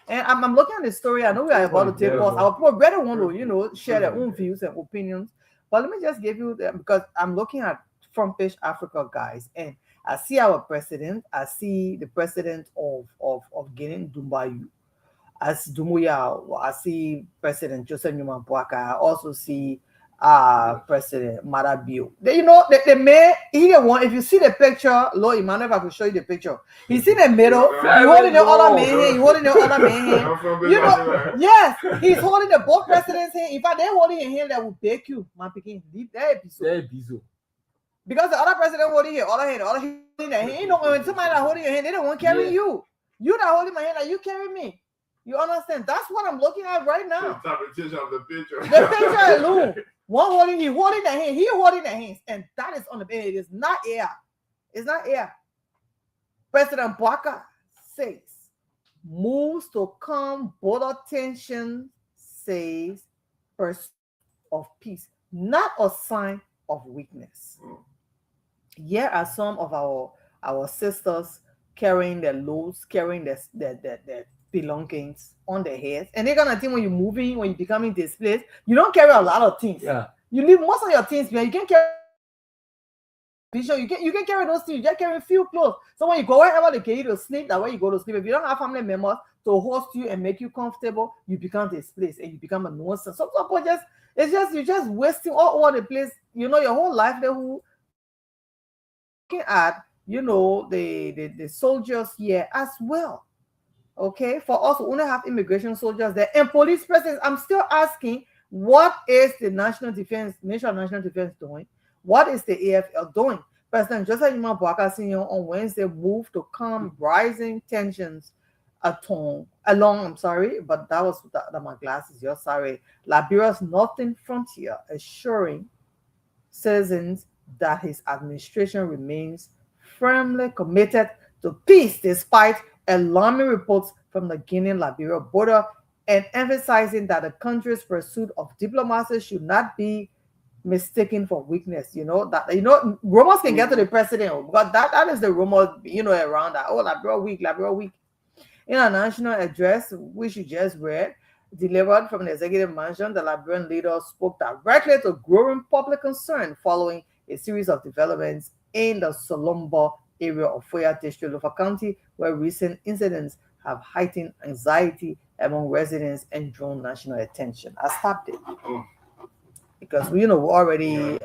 And I'm looking at the story. I know we are about to take pause. Our people really want to, share their own views and opinions. But let me just give you them, because I'm looking at Front Page Africa, guys, and I see our president. I see the president of Guinea, Dumbayu. As Dumuya, I see President Joseph Newman Boaka. I also see President Marabio. The mayor, he the one. If you see the picture, Lord Emmanuel, if I could show you the picture, he's in the middle. Yeah. You holding the other man hand. You holding the other man hand. Yes, he's holding the both presidents' hand. In fact, they're holding your hand that will beg you, my picking. Leave that episode. they're busy. Because the other president holding your other hand, holding their hand. You know, when somebody like holding your hand, they don't want to carry Yeah. you. You that holding my hand, like you carry me. You understand? That's what I'm looking at right now. Interpretation of the picture. The picture alone. One holding, he holding the hand, he holding the hands, and that is on the bed. It is not air. It's not air. President Bouaka says, moves to calm border tension, says pursuit of peace, not a sign of weakness. Here are some of our sisters carrying their loads, carrying their belongings on their heads, and they're gonna think when you're moving, when you're becoming displaced, you don't carry a lot of things. Yeah, you leave most of your things behind. You can carry you can carry those things. You just carry a few clothes. So when you go wherever they get you to sleep, that way you go to sleep. If you don't have family members to host you and make you comfortable, you become displaced and you become a nuisance. So people you're just wasting all over the place. You know, your whole livelihood. Looking at, you know, the soldiers here as well. Okay, for us, we only have immigration soldiers there and police presence. I'm still asking, what is the national defense doing? What is the AFL doing? President Joseph Ntima Bouaka Sr. on Wednesday moved to calm rising tensions along Liberia's northern frontier, assuring citizens that his administration remains firmly committed to peace despite alarming reports from the Guinea-Liberia border, and emphasizing that the country's pursuit of diplomacy should not be mistaken for weakness. Rumors can get to the president, but that is the rumor, around that. Oh, Liberia weak. In a national address, which you just read, delivered from the executive mansion, the Liberian leader spoke directly to growing public concern following a series of developments in the Solombo area of Foya District, Lofa County, where recent incidents have heightened anxiety among residents and drawn national attention. I stopped it because we already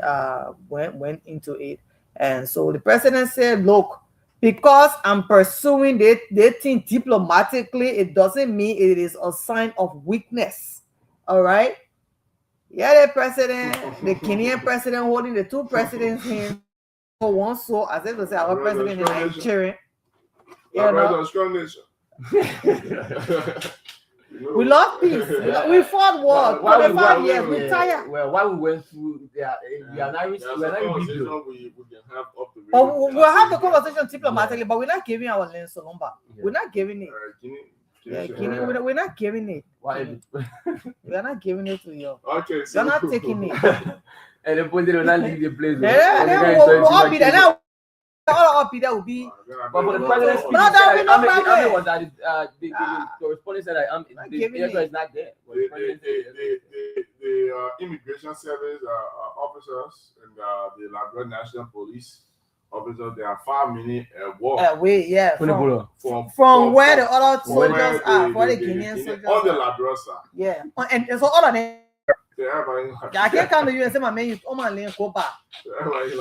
went into it, and so the president said, "Look, because I'm pursuing the thing diplomatically, it doesn't mean it is a sign of weakness." All right. Yeah, the president, the Kenyan president holding the two presidents' hands. One so as if to say our president is Nigerian. We lost peace. We fought war. 25 years. We tired. Well, while we went through, we are not we can have up the but we'll have the conversation diplomatically, but we're not giving our land Solomba. Yeah. We're not giving it. We're not giving it. Why? We're not giving it to you. Okay, so You're not taking it. And the president will not leave the place. We'll all be there now. All up there will be. But for the president, No, there will be no problem. was that the correspondent said that the answer is not there. The immigration service officers and the Liberian National Police officers, they are 5 minutes walk. From where the other soldiers are, where the Guinean soldiers on the Liberia side. Yeah, and so all of them. Yeah, I can't come to you and say, my man, you come and link go back.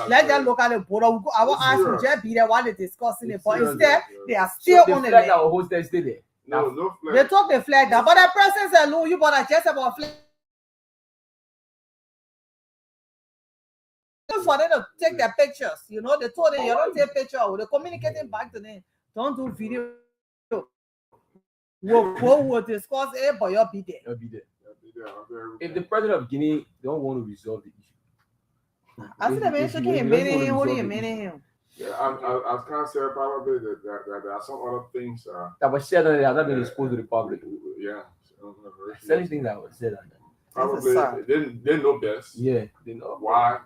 Let's just look at the border. I will ask you just be there while they're discussing it, but instead they are still on the flag. Our hostess stay there. No flag. They took the flag down, but the president said, "No, you bought a chest about flag." For them to take their pictures, they told them you don't take pictures. They're communicating back to them. Don't do video. We'll discuss it, but you'll be there. You'll be there. If the president of Guinea don't want to resolve the issue, I see the man shaking him, meaning him, holding him, meaning him. Yeah, I can't say probably that there are some other things that was said that they have not been exposed to the public. Yeah, certain things that was said on that. Probably they know best. Yeah, they know why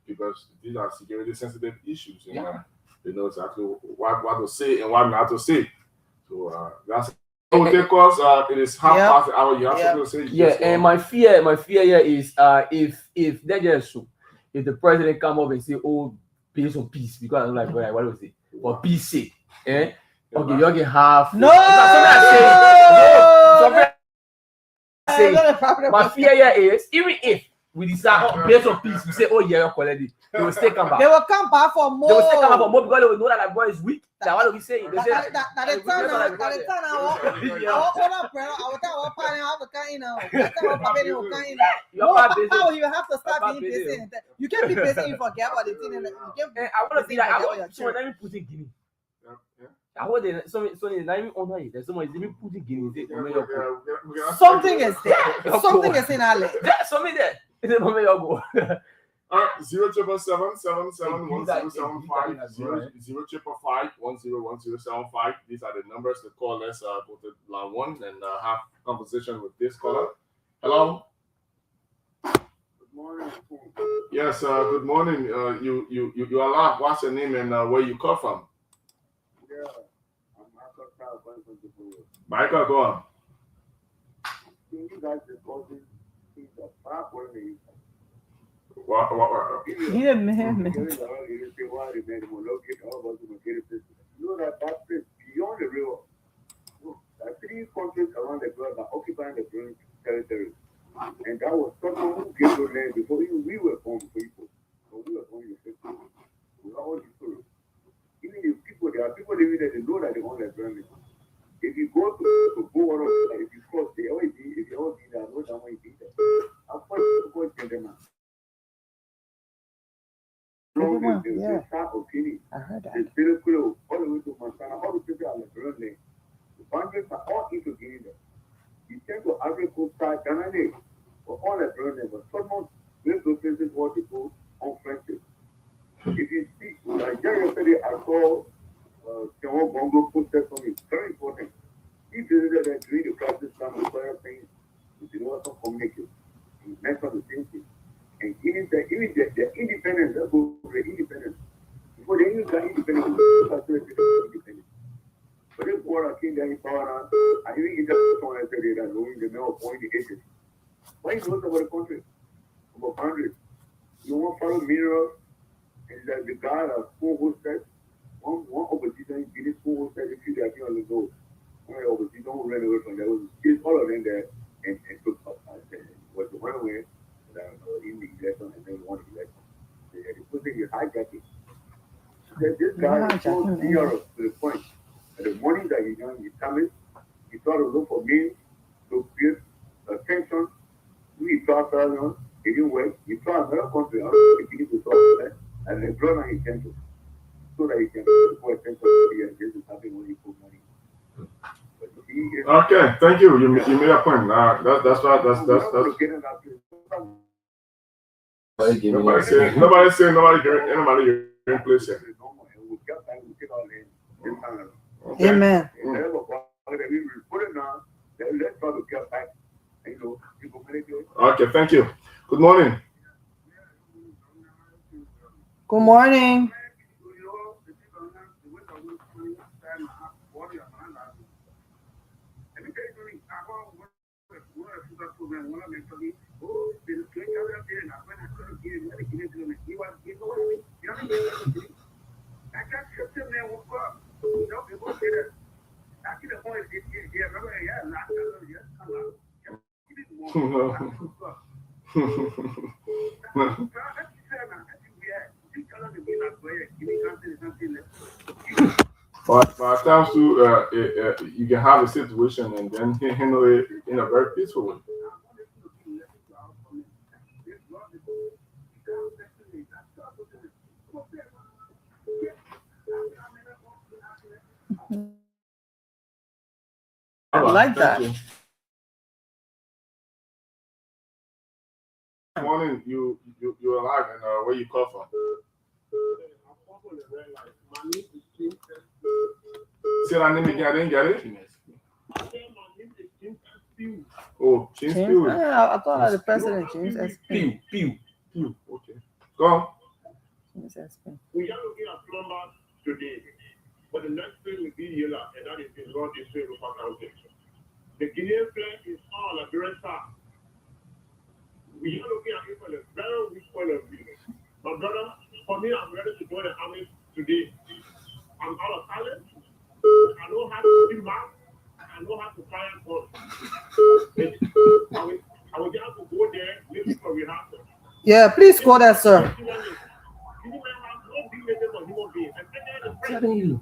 because these are security sensitive issues, and they know exactly what to say and what not to say. So that's. Because it is half past the hour, you have to say yes. And my fear here is if they just so if the president come up and say, "Oh, peace on peace," because I'm like, what do we say? For peace sake, okay, you can have no. My fear here is even if we decide based on peace, we say, "Oh yeah, already," they will still come back. They will come back for more. They will still come back for more because they will know that that boy is weak. That's what we say. They say you can't be busy and forget what they think. I want to be like, so let me put in Guinea. I heard they so they not even honor it. There's someone is even putting guineas in on your go. Something is there. Something is in our leg. Yeah, something there. It's a moment your go. 077710775 055101075. These are the numbers to call. Let's go to line 1 and have conversation with this caller. Hello. Good morning. Yes. Good morning. You are live. What's your name and where you call from? Yeah, I'm Michael. Michael, go on. You guys are causing things that far for me. What? He a man. You know that place beyond the river. There are 3 countries around the world that occupying the growing territory. And that was someone who gave the land before we were born people. So we were born in the system. We are all people. Even if people, there are people living there, they know that they own their ground. If you go to go or if you cross, they always be, if you all be there, no time when you be there. Of course, you go to them. Yeah. I heard that. It's very close, all the way to Montana, all the people are on the ground there. The boundaries are all interconnected. You tend to Ivory Coast side, Ghana, for all the ground there, but someone lives those places what they go on friendship. If you see, like yesterday, I saw Tiawan Bongo posted something very important. He visited there during the crisis time of prayer things, with the also communicate. He mentioned the same thing. And even the independence, that's what the independence. Before they even got independence, they independence. But this water came down in power, I even get someone that said that knowing the mail point the agent. Why you know about the country? About boundaries. You want to follow minerals, and that the guy that school hosted, one opposition, Guinness school hosted, if you got on the go. One opposition don't run away from that. It's all of them there and took up. Was the one way. In the election and then won the election. They put in hijacking. This guy is so serious to the point that the money that he's coming, he tried to look for means to create attention. We tried to it didn't work. He tried another country, beginning to solve that, and they brought on his attention so that he can put attention to this is happening when he put money. Okay, thank you. You made a point. That's nobody saying you're in place here. Amen. Okay, thank you. Good morning. Good morning. But at times too, you can have a situation and then handle it in a very peaceful way. I like that. Good morning, you're alive and where you call from? Say that name again, I didn't get it. Oh, James Pew. I thought the president James S. Pew. Okay. Go on. James S. We are looking at plumbers today, but the next thing will be here, and that is the Lord District of Accounting. The Guinean flag is all a very star. We are looking at it from a very weak point of view. My brother, for me, I'm ready to join the army today. I'm out of talent. I know how to do math. I know how to fire guns. I will just have to go there, maybe for rehearsal. Yeah, please go there, sir. I'm telling you.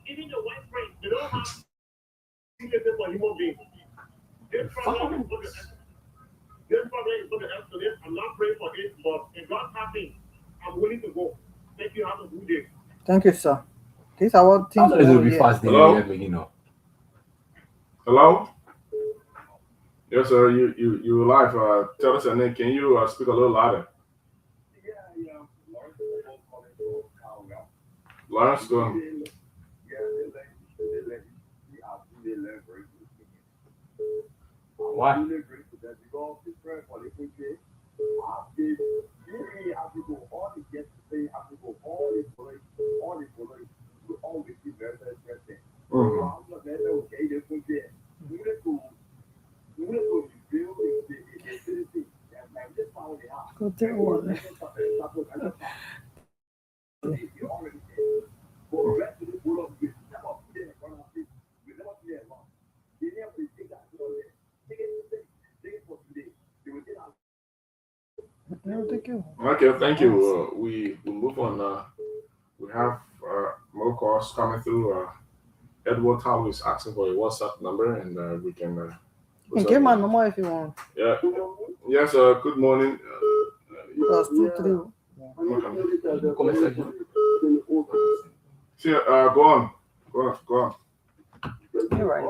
Even the white friends, they don't have signature for human beings. This problem is going to escalate. I'm not praying for it, but if God happens, I'm willing to go. Thank you. Have a good day. Thank you, sir. These are what things we It will want be to hear. fast. Hello? You know. Hello? Yes, sir. You live. Tell us your name. Can you speak a little louder? Lawrence, go on. Why? Go tell one. No, thank you. Okay, thank you. We move on. We have more calls coming through. Edward Howell is asking for a WhatsApp number, and we can. You can give my number if you want. Yeah. Yes. Good morning. Plus 2 3. Comment section. See, go on. You're right.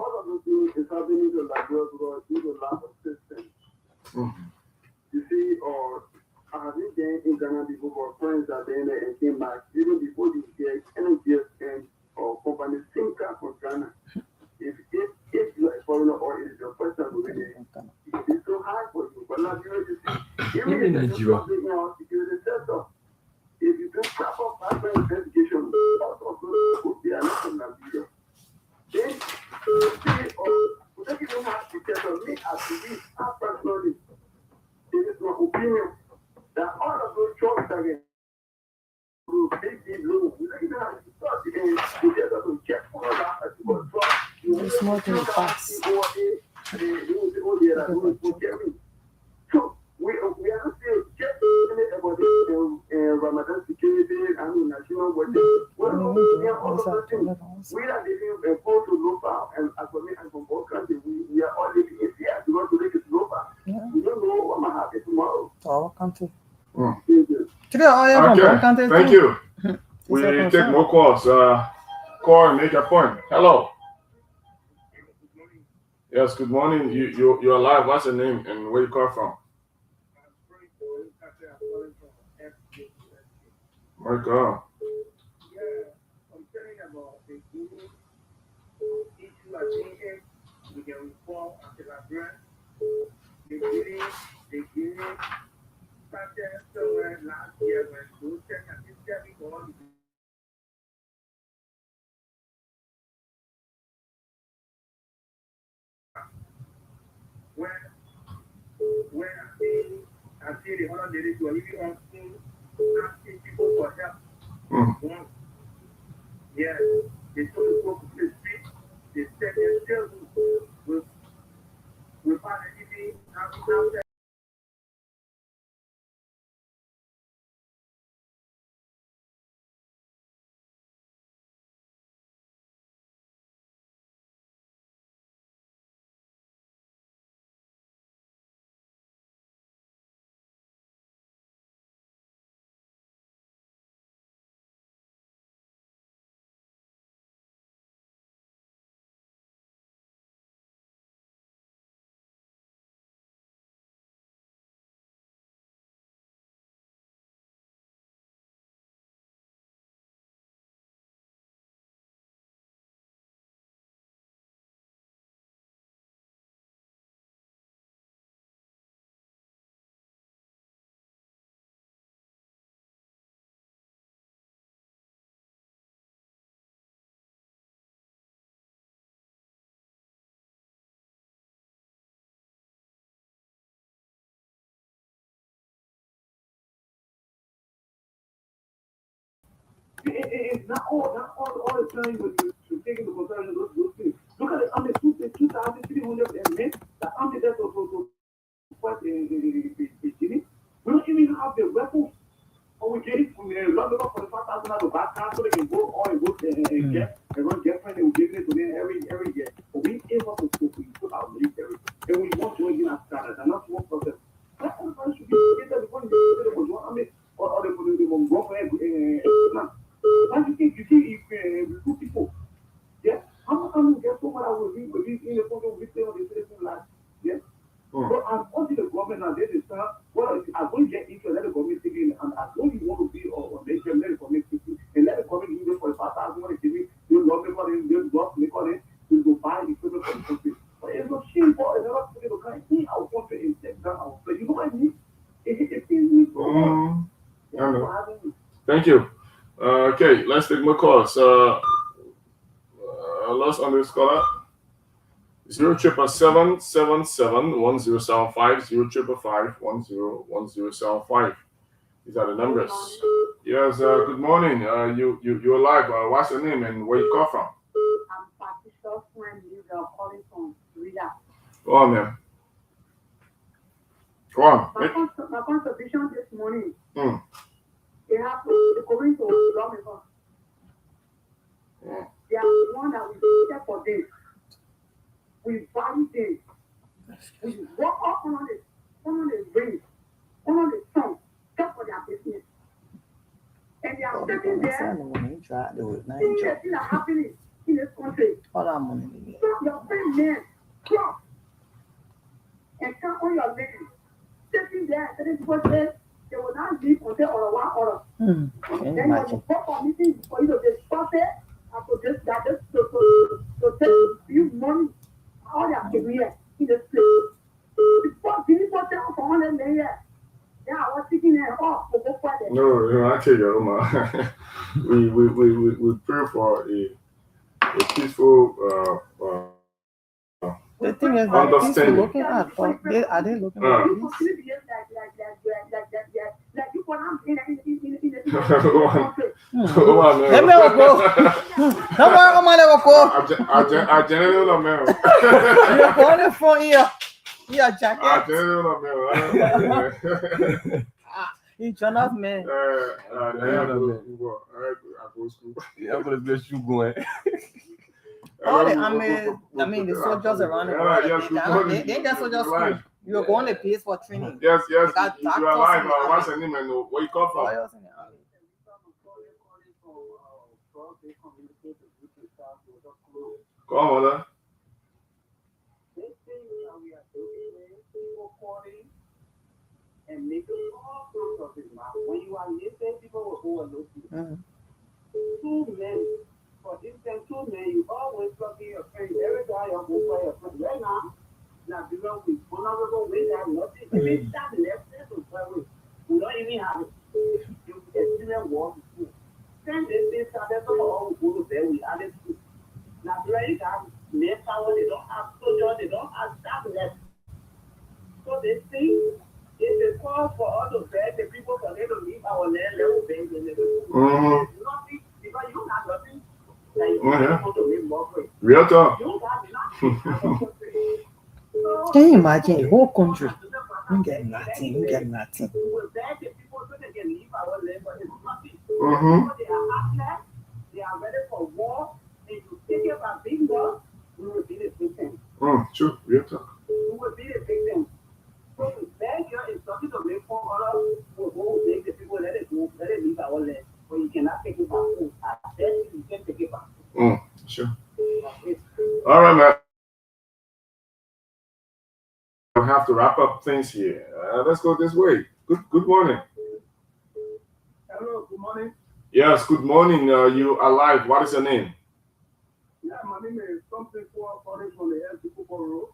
You see, or I have been there in Ghana before for friends that then and came back even before the NGS or company think from Ghana. If you are a foreigner or it's your first time over there, it's so hard for you. But now you see, even if you do something else, security setup, if you do proper background investigation, they are not from Nigeria. Then, we don't even have to tell me as to be personally. It is my opinion that all of those jobs again will big low. We don't even have to start again. We just have to check all that as well. It's not in the past. So we are not still just about the Ramadan security and national budget. We are living a close to local, and as for me and from both countries, we are all living in fear. We want to make it local. We don't know what might happen tomorrow. Our country. Okay, thank you. We take more calls. Call and make a point. Hello. Yes, good morning. You're live. What's your name and where you call from? My God. I'm telling about the issue I think we can reform after that brand. The Guinea started somewhere last year when those check and this guy before when I see the other ladies who are living on school asking people for help. Yeah, they told us go to the street. They said they're still with find anything out there. It's not all the time when you take into consideration those things. Look at the army, 2,300 men. The army that's also fight in Guinea. We don't even have the weapons. Or we get it from London for the 5,000 out of back so they can go all and go and get and run girlfriend and we give it to them every year. But we able to put our military and we want to win our standards and not one process. That everybody should be get that before you army or the go for now. Why do you think you see if what I will be with these in the photo with them on the telephone like, yes. So I'm only the government and they start, well, I'm going to get into let the government take in, and as long as you want to be or make them let the government take in, and let the government use it for the past 1,000 money, you love me calling, you love me calling, to go buy the equipment for the country. But it's not cheap for another people to come in our country and take down our place. You know what I mean? It means so much. Thank you. Okay, let's take more calls. Last on this caller. 077771075 055101075. These are the numbers. Yes. Good morning. You're live. What's your name and where you call from? I'm Patricia friend. You're calling from Riyadh. Go on, man. Go on. My contribution this morning. They have to go into lawmaker. They are the one that will step for this. We value them. We walk up on the ring, on the sun, just for their business. And they are sitting there. Things that are happening in this country. So your friend men cross and come on your lady. Sitting there and telling people say they will not leave until or one order. Then when you go for meeting for you to discuss it, and to take you money. All that career in the place. Before people tell for 100 million, yeah, I was sitting there. Oh, no, I tell you, we pray for a peaceful. The thing is that people looking at, but are they looking at this? Let me go. Don't worry, I'm gonna go. I generally don't know. You're going in front here. Yeah, jacket. I generally don't know. You turn off, man. I go school. Yeah, I'm gonna bless you going. I mean, the soldiers around the world. They just soldiers school. You're going to place for training. Yes. You are live. What's your name and where you come from? Come on, mother. And making all sorts of things. When you are listening, people will overlook you. 2 men. For instance, 2 men, you always talking your friend. Every time you go for your friend. Right now, belong with honorable way that nothing. If it's that left, we don't even have it. You experience war before. Then they started to all go to bed with other people. Now, they have left power, they don't have soldiers, they don't have staff left. So they think it's a call for all the bed, the people for them to leave our land level base and everything. Nothing, because you have nothing. Like you want to live more free. Real talk. You have nothing. Can you imagine a whole country? You get nothing. We will beg the people so they can leave our land, but it's nothing. So they are after, they are ready for war, and you take it by big war, we will be the victim. True, real talk. We will be the victim. So we beg your instruction to make for order, we will take the people, let it go, let it leave our land. But you cannot take it back home. I said you can take it back. Sure. All right, man. We'll have to wrap up things here. Let's go this way. Good morning. Hello, good morning. Yes, good morning. You are live. What is your name? Yeah, my name is something for calling from the LC Football Road.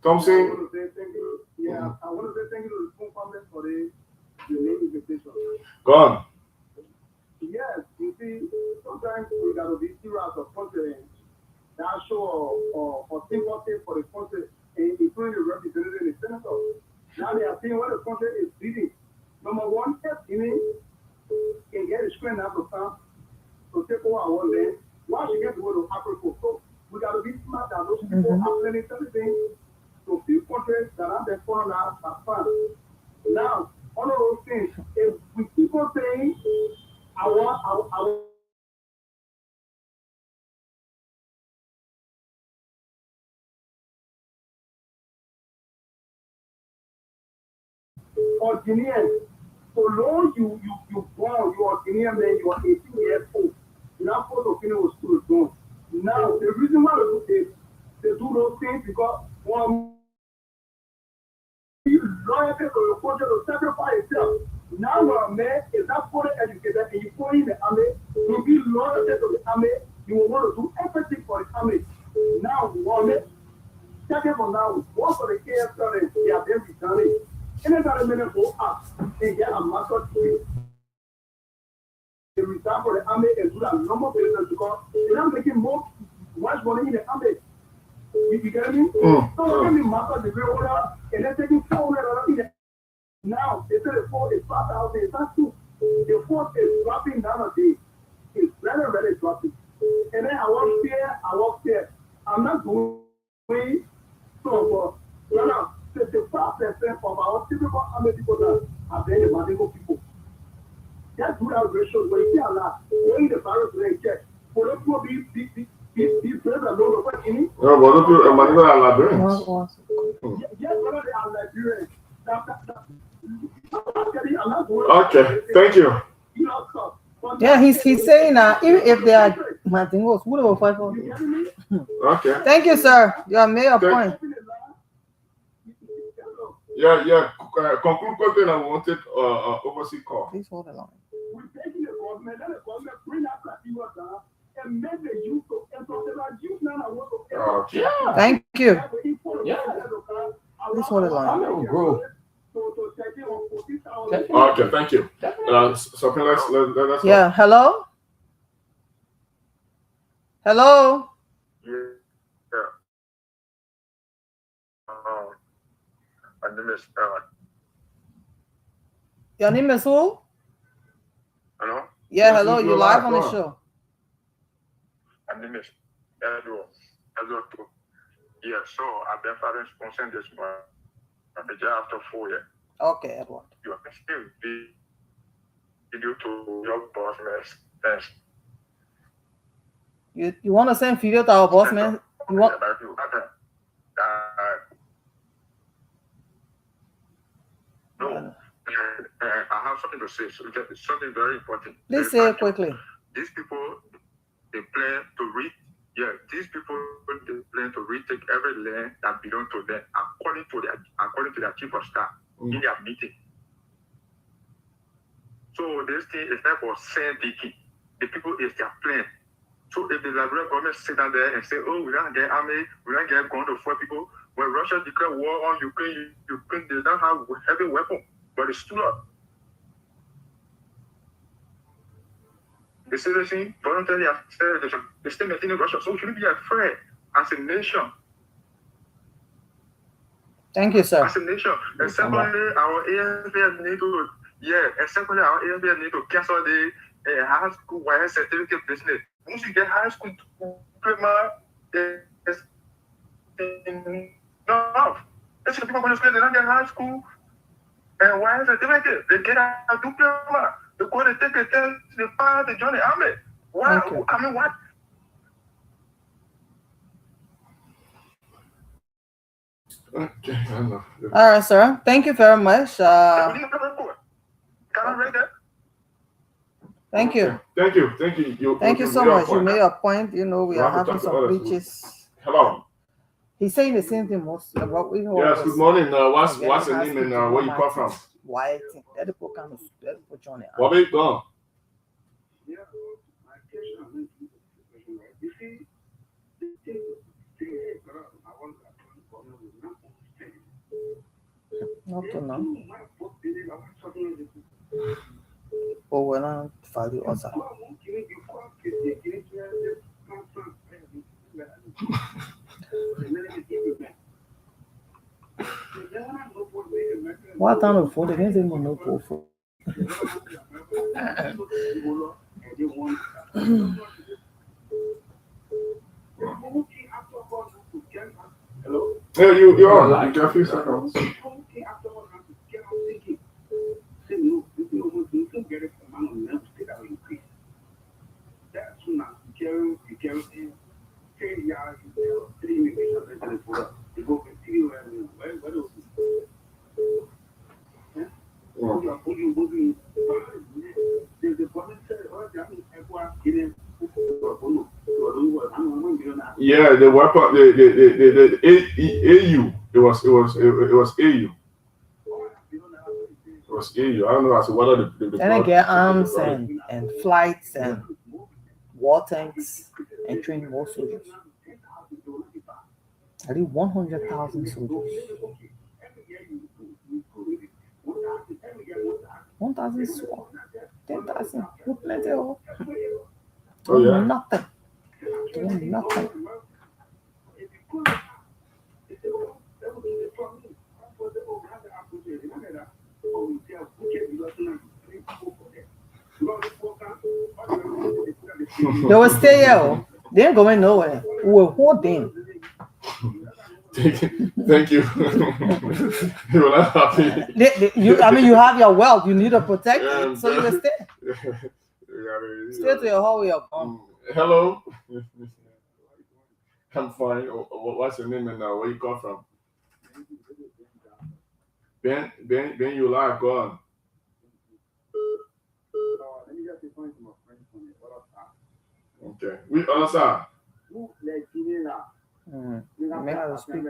Thompson. I want to say thank you. Yeah, I want to say thank you to the school family for the name invitation. Go on. Yes, you see, sometimes we got to be serious of confidence. That show or sympathy for the country, including the representative and the senator. Now they are seeing what the country is leading. Number one, Guinea can get a screen out of town to take over our land. Why should get to go to Africa? So we got to be smart that those people are planning everything to few countries that have been foreign as far. Now, all of those things, if we keep on saying, our or Guinean, so long you born, you are Guinean man, you are 18 years old. You're not supposed to finish with school done. Now, the reason why we do this, those things because one loyalty to your culture to sacrifice yourself. Now a man is not fully educated and you put in the army, you be loyal to the army, you will want to do everything for the army. Now, woman, second from now, one for the KFC, they have been returning. Anytime minute go up, they get a master to they return for the army and do that normal business because they're not making much money in the army. You get me? So let me master the real order and then taking $400 in the now they say the phone is 5,000, it's not true. The phone is dropping down a day. It's very, very dropping. And then I walk there. I'm not going so now 55% of our typical army people that are very Mandingo people. That's good out ratio. When you see a lot, when the virus rate check, for those people be present alone over any. No, but don't you Mandingo are Liberians? Yes, brother, they are Liberians. Okay, thank you. Yeah, he's saying even if they are Mandingos, who will fight for? Okay. Thank you, sir. You have made a point. Yeah. Conclude quickly and I will take overseas call. Please hold the line. We're taking the government, let the government bring that criteria down and make the youth to youth now. Okay. Thank you. Yeah. Please hold the line. Okay, thank you. So let's Yeah, hello? Hello? Yeah. My name is Your name is who? hello? Yeah, Yes, hello. you're You're live live, on the go on. show. My name is Edward. Yeah, so I've been following sponsoring this month. I'm just after 4 years. Okay, Edward. You are still video to your boss, man. You want to send video to our boss, man? You want? No, I have something to say. So it's something very important. Please say it quickly. These people, they plan to read. Yeah, these people they plan to retake every land that belongs to them according to their chief of staff in their meeting. So this thing is not for sand digging. The people is their plan. So if the Liberian government sit down there and say, "Oh, we don't get army, we don't get gun to fight people," when Russia declared war on Ukraine, they don't have heavy weapon, but it's stood up. The citizen voluntarily they still maintaining Russia, so we shouldn't be afraid as a nation. Thank you, sir. As a nation. And secondly, our AFL need to cancel the high school wire certificate business. Once you get high school diploma, it's enough. It's the people going to school, they don't get high school and wire certificate. They get a diploma. They go to take a test, they fire, they join the army. Why? Thank you. I mean, what? Okay, I know. All right, sir. Thank you very much. Can I read that? Thank you. Thank you. Thank you so much. You made a point. You know, we You are have to having talk to some others. breaches. Hello. He's saying the same thing most about we know. Yes, good morning. What's Getting your high name school and where you come diploma. from? Why? Let the people kind of let the people join it. What are you doing? Yeah, my question you see, I want Not to know. But we're not value also. What kind of food? They didn't say no food. Hello? Yeah, you're on. You got a few seconds. Yeah, the weapon, the AU. It was AU. It was AU. I don't know as to whether the Then I get arms and flights and war tanks and train more soldiers. I think 100,000 soldiers. 1,000 SWAT. 10,000. Plenty of. Oh yeah. Nothing. Doing nothing. They will stay here. They ain't going nowhere. We will hold them. Thank you. You're not happy. I mean, you have your wealth. You need to protect Yeah, it, so you will stay. Stay to your home. You're gone. Hello. I'm fine. What's your name and where you come from? Ben, you like God. Okay. We also. May I speak?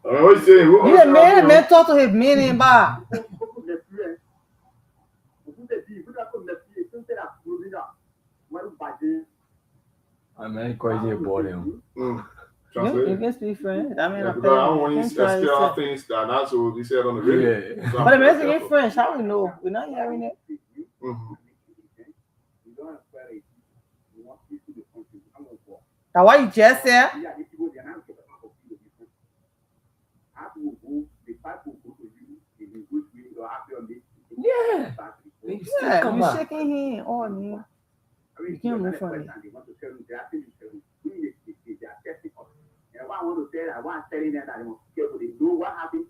What you saying? Yeah, man, talk to him, meaning ba. I'm not crazy about him. You can speak French. I mean, Because I don't want you to spell things that not so be said on the radio. Yeah. So but the message in French, how we know? We're not hearing it. Now, what you just said? Yeah. Yeah, Come you back. shaking him. Oh, man. You can't move from it. I want to tell, I want to tell them that they must be careful. They know what happened.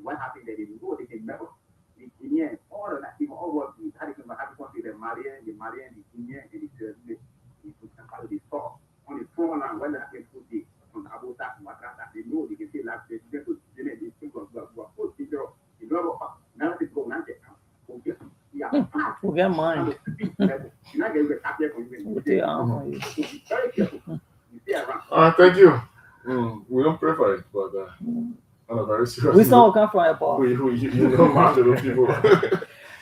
What happened that they know they can remember. The end, all of that, all what we had to country, the Malian, the Guinean, and the saw on the front line when they put the on Abu Dhabi, they know they can say like they put the thing of the now they go now. We'll get mine. thank you. We don't pray for it, but on a very serious We note, still come from a ball. you know, most of those people.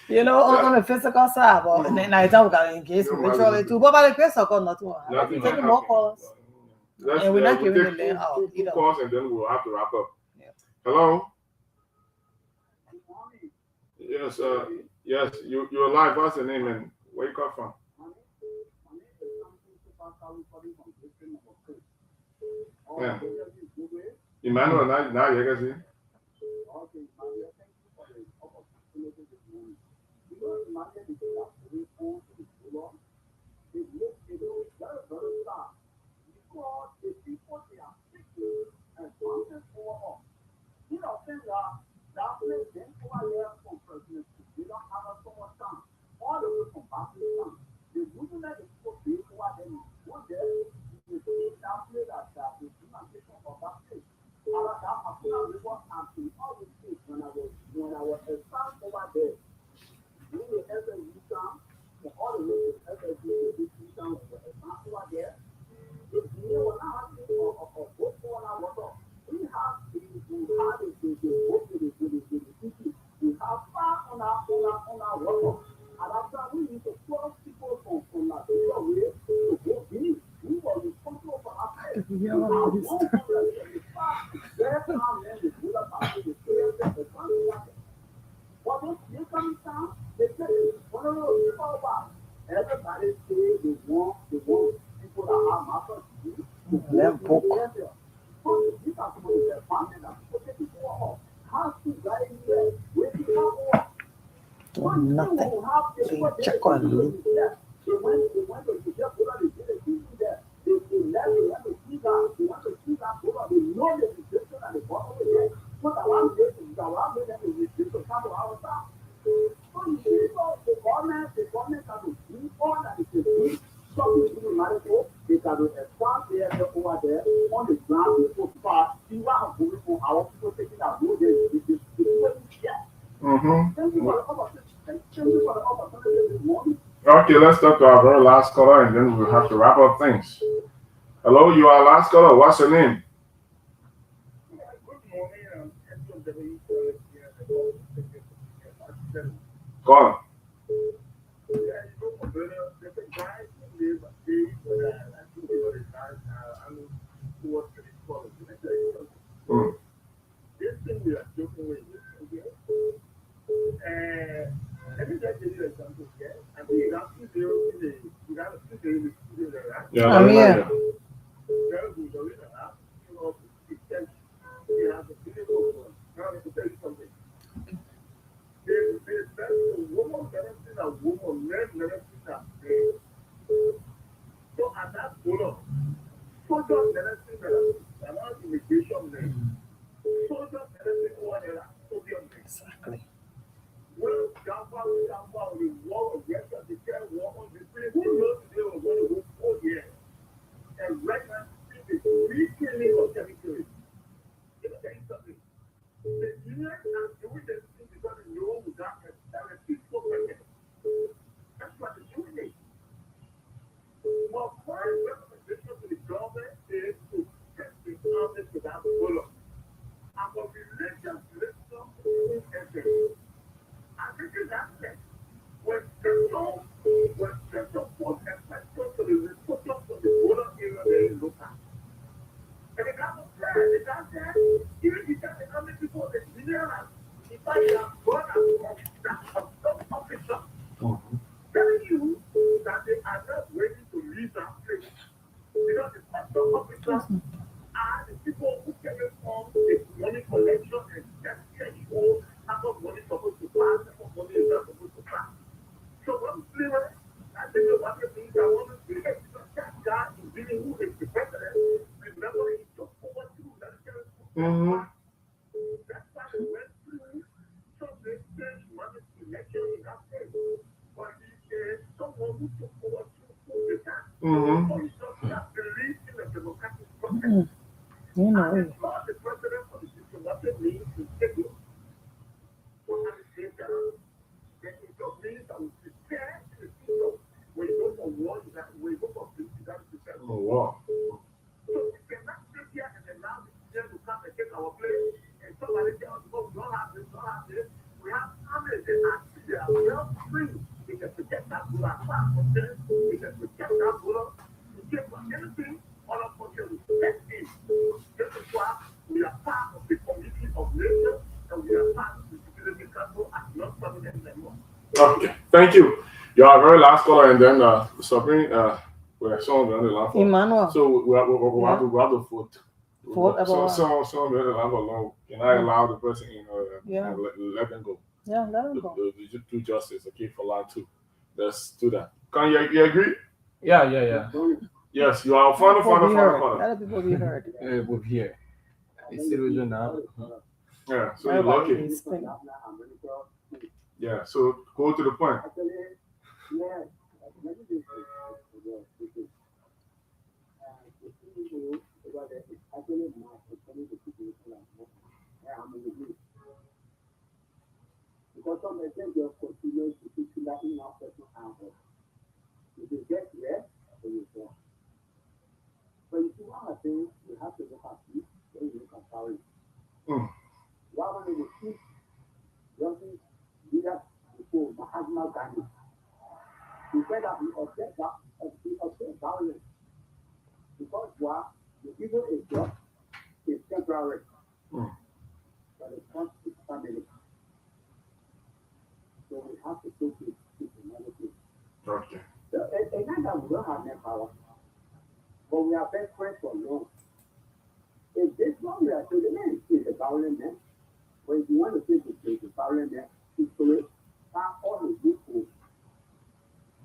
You know, on the physical side, but in night we got engaged spiritually too. But by the grace of God, not too. Nothing Taking might more happen. calls. And we're not giving the land out two either. calls and then we'll have to wrap up. Yeah. Hello? Yes, yes, you're live. What's your name and where you come from? Yeah. Emmanuel, now you can see. Check on you. Thank you for the opportunity. Thank you for the opportunity this morning. Okay, let's talk to our very last caller and then we'll have to wrap up things. Hello, you are last caller. What's your name? Good morning. Go on. Mm. This thing we are joking with, every day they do something, and we have to do right? Yeah, I'm let me here. know. Very good, the reason I ask you know, it says you have a beautiful one. Now, let me tell you something. There's a woman benefits a woman, men benefits a man. So, at that point, social benefits are not immigration men. Social benefits whatever, social men. Exactly. Well, Jamba, the war of Russia, the care war on the free. Who knows they were going to go 4 years? And right now, it is re-killing of territory. Let me tell you something. The US are doing this thing because they know without a peaceful person. That's what they're doing it. Well, my recommendation to the government is to set the army to that bullet. And for religious wisdom, I think it's that thing. When scripture was expected to the reporter for the border area they look at. And the government said, even if the army people, the general, if I have brought a some officer telling you that they are not ready to leave that place. Because the custom officers are the people who came from the money collection and just control how much money is supposed to pass, how much money is not supposed to pass. So one flavor, I think the one thing I want to say is that guy is dealing who is the president. Remember, he took over to military. That's why they went through some change money election in that place. But he is someone who took over to the time. So he does not believe in the democratic process. You know And it. it's not the president for the system. What it means is take it. What at the same time, then it just means that we prepare the system. When you go for war, when you go for peace, you got to prepare for Oh, war. wow. So we cannot sit here and allow the system to come and take our place. And somebody tell us, oh, we don't have this, we don't have this. We have families that are they are well free. They can protect that blood. They can protect that blood. We take for anything, all of us can respect it. This is why we are part of the community of nature and we are part of the security council as not permanent anymore. Okay, thank you. You are our very last caller, and then Sabrina, we're someone on the line for. Emmanuel. So we have to vote. Vote about So someone on the line for long. Can I allow the person in Yeah. and let them go? Yeah, let him go. The two justice, okay, for line 2. Let's do that. Can you agree? Yeah. Yes, you are final People be heard. caller. Let the people be heard. We're here. It's situation now. Yeah, so you're lucky. Everybody is thinking. Yeah, so go to the point. Actually, yeah, maybe this is actually not actually the situation like that. I'm in the group. Because some of them just continue to teach that in our personal answer. If you get there, then you go. But if you want to think, you have to look at this, then you look at power. One of the chief justice leaders before Mahatma Gandhi, he said that he objects violence. Because what the evil is just is temporary. But it comes to family. So we have to take it to another place. Okay. So it's not that we don't have that power, but we are best friends for long. If this one we are saying, the man is a violent man, but if you want to say it's a violent man, it's to find all the good food.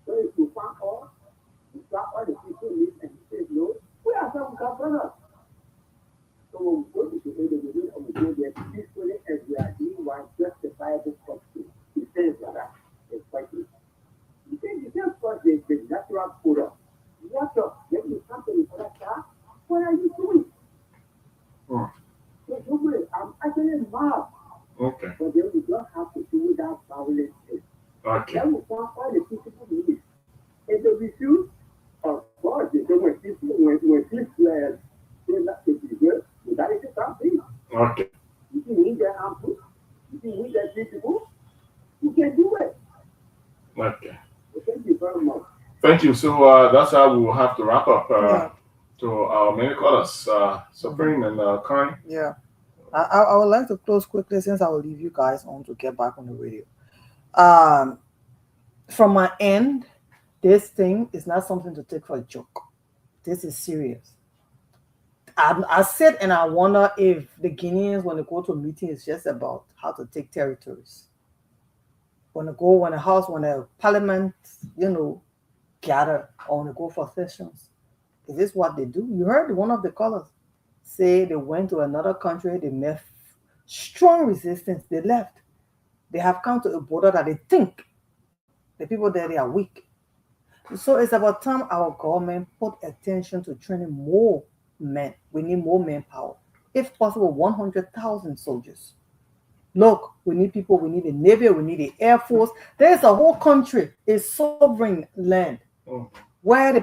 So if you find all, you find all the people live and you say no, we are some brothers. So when we go to the end of the day, we go there peacefully and we are doing one justifiable question. He says that it's fighting. You can't cause the natural product. Water, let me come to the product. What are you doing? So I'm actually mad. Okay. But then we don't have to violent state. Okay. That will find all the people need. And they refuse, of course, they say when people say that they be good, that is something. Okay. If you need that harmful, if you need that people, you can do it. Okay. So thank you very much. Thank you. So that's how we will have to wrap up. Yeah. To our many callers, Supreme and Karen. Yeah. I would like to close quickly since I will leave you guys on to get back on the radio. From my end, this thing is not something to take for a joke. This is serious. I sit and I wonder if the Guineans, when they go to a meeting, it's just about how to take territories. When the parliament, gather or when they go for sessions, is this what they do? You heard one of the callers say they went to another country, they met strong resistance, they left. They have come to a border that they think the people there, they are weak. So it's about time our government put attention to training more men. We need more manpower. If possible, 100,000 soldiers. Look, we need people, we need the Navy, we need the Air Force. There's a whole country, a sovereign land, where the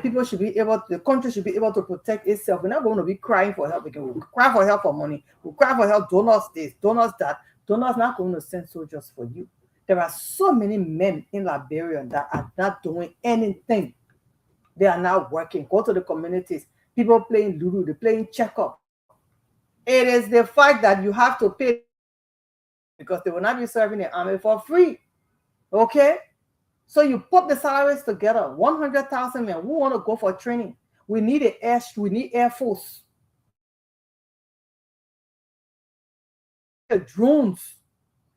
country should be able to protect itself. We're not going to be crying for help. We'll cry for help for money. We'll cry for help, donors this, donors that. Donors not going to send soldiers for you. There are so many men in Liberia that are not doing anything. They are not working. Go to the communities. People playing Lulu, they're playing checkup. It is the fact that you have to pay because they will not be serving the army for free. Okay? So you put the salaries together, 100,000 men. We want to go for training. We need Air Force. Drones.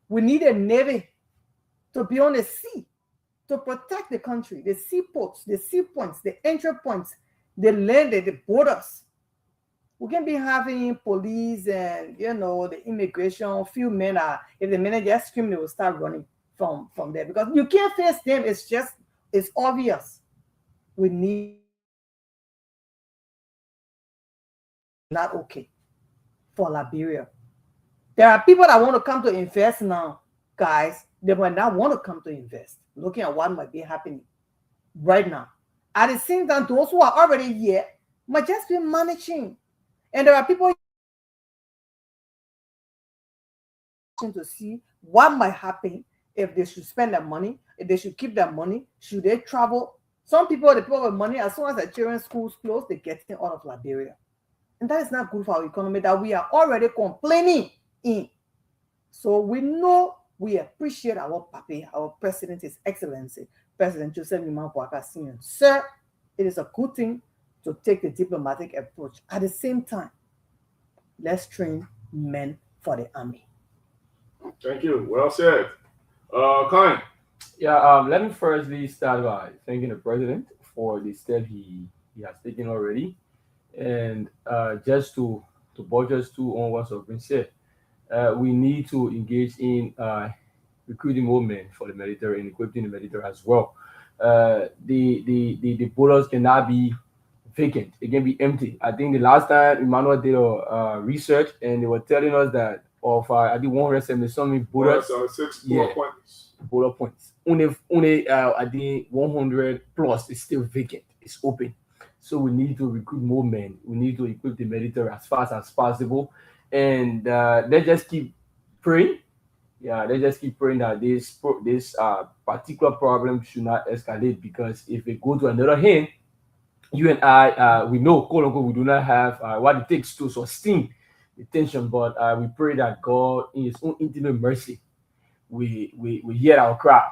We need a Navy to be on the sea to protect the country, the seaports, the sea points, the entry points, the land, the borders. We can be having police and the immigration. Few men if the men just scream, they will start running from there because you can't face them. It's obvious. We need not okay for Liberia. There are people that want to come to invest now, guys. They might not want to come to invest, looking at what might be happening right now. At the same time, those who are already here might just be managing. And there are people to see what might happen if they should spend their money, if they should keep their money, should they travel. Some people, the people with money, as soon as their children's schools close, they get out of Liberia. And that is not good for our economy that we are already complaining in. So we appreciate our papi, our president, His Excellency, President Joseph Nima Boakai Sr. Sir, it is a good thing to take the diplomatic approach. At the same time, let's train men for the army. Thank you. Well said. Karen. Yeah, let me firstly start by thanking the president for the step he has taken already. And just to buttress on what has been said, we need to engage in recruiting more men for the military and equipping the military as well. The borders cannot be vacant; it can be empty. I think the last time Emmanuel did a research, and they were telling us that of I think 170 something borders, 6 border points. Border points. Only I think 100 plus is still vacant. It's open. So we need to recruit more men. We need to equip the military as fast as possible, and let's just keep praying. Yeah, let's just keep praying that this particular problem should not escalate, because if it go to another hand, you and I, we know, quote unquote, we do not have what it takes to sustain the tension, but we pray that God, in His own intimate mercy, we hear our cry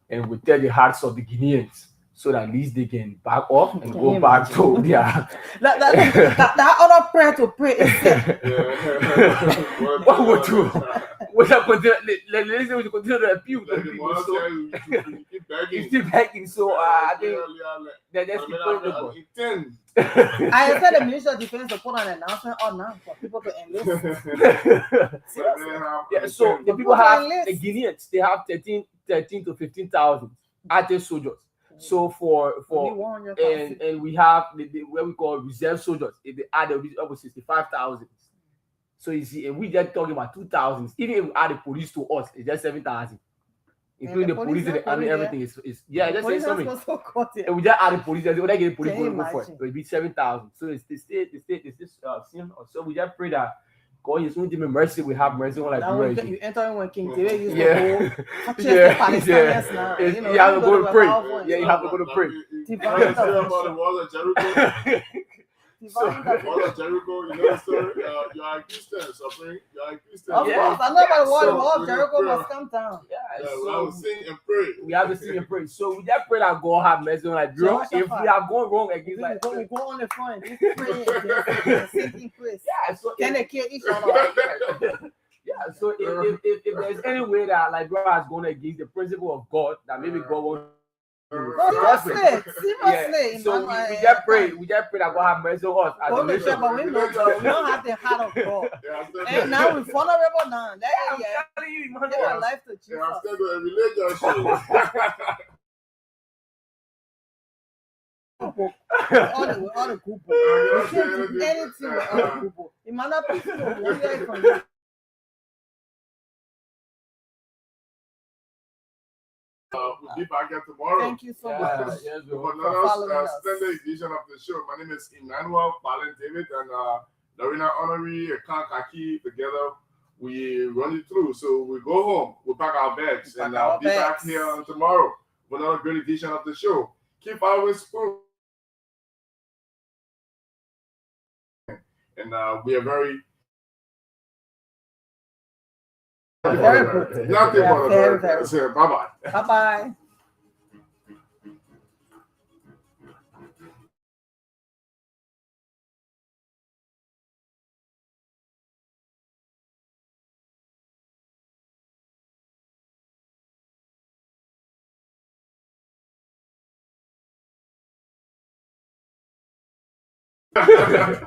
and we tell the hearts of the Guineans, so that at least they can back off and go back to their. That other prayer to pray is what would you? Let's continue to appeal to people. So he's still begging. So I think that's I said the Minister of Defense to put an announcement on now for people to enlist. Yeah, so the people have the Guineans. They have 13 to 15,000 active soldiers. So for and we have what we call reserve soldiers. If they add over 65,000. So you see, and we just talking about 2,000. Even if we add the police to us, it's just 7,000. including the police and the army, everything is yeah. Just say something. And we just add the police. And they get the police Can you go for it. imagine? So it'll be 7,000. So it's the state sin. So we just pray that God is going to give me mercy. We have mercy on Now like when you enter in when King David used yeah. to go Yeah. Palestinians now. It's- You know, you have to even go though to they were pray. powerful and Yeah, you stuff. have to go to pray. Divine You know the story intervention. about the walls of Jericho? Divine The intervention. walls of Jericho, you know the story? You are a Christian, suffering. You are a Christian. Of Yeah. course, I know about the wall. So, The wall of we Jericho pray. must come down. Yeah, Yeah, so we have to sing and pray. we have to sing and pray. So we just pray that God have mercy on like bro. If Jehoshaphat. we have gone wrong We against like go on the front, we pray against seeking praise. yeah, so Then if, they kill each other. yeah, so if there's any way that like bro has gone against the principle of God, that maybe God won't No, seriously, yeah. So we just pray that God have mercy on us as Go a to nation. church, but we know God. We don't have the heart of God. Yeah, I'm still And now we're vulnerable now. Let I'm yeah, telling you, give Emmanuel. your life to Jesus. Yeah, I'm still doing religion show. All the good boys. We can't do anything with all the good boys. Emmanuel, please do one year from you. We'll be back here tomorrow. Thank you so Yeah, much. yes, For bro. following another us. Sunday edition of the show. My name is Emmanuel Fallon David and Lorena Honoree and Kaki together. We run it through. So we go home, we pack our bags, We pack and our I'll be back bags. here on tomorrow for another great edition of the show. Keep following Spoon. And we are very Very good. Nothing Yeah, but very, a very very bye bye. Bye-bye.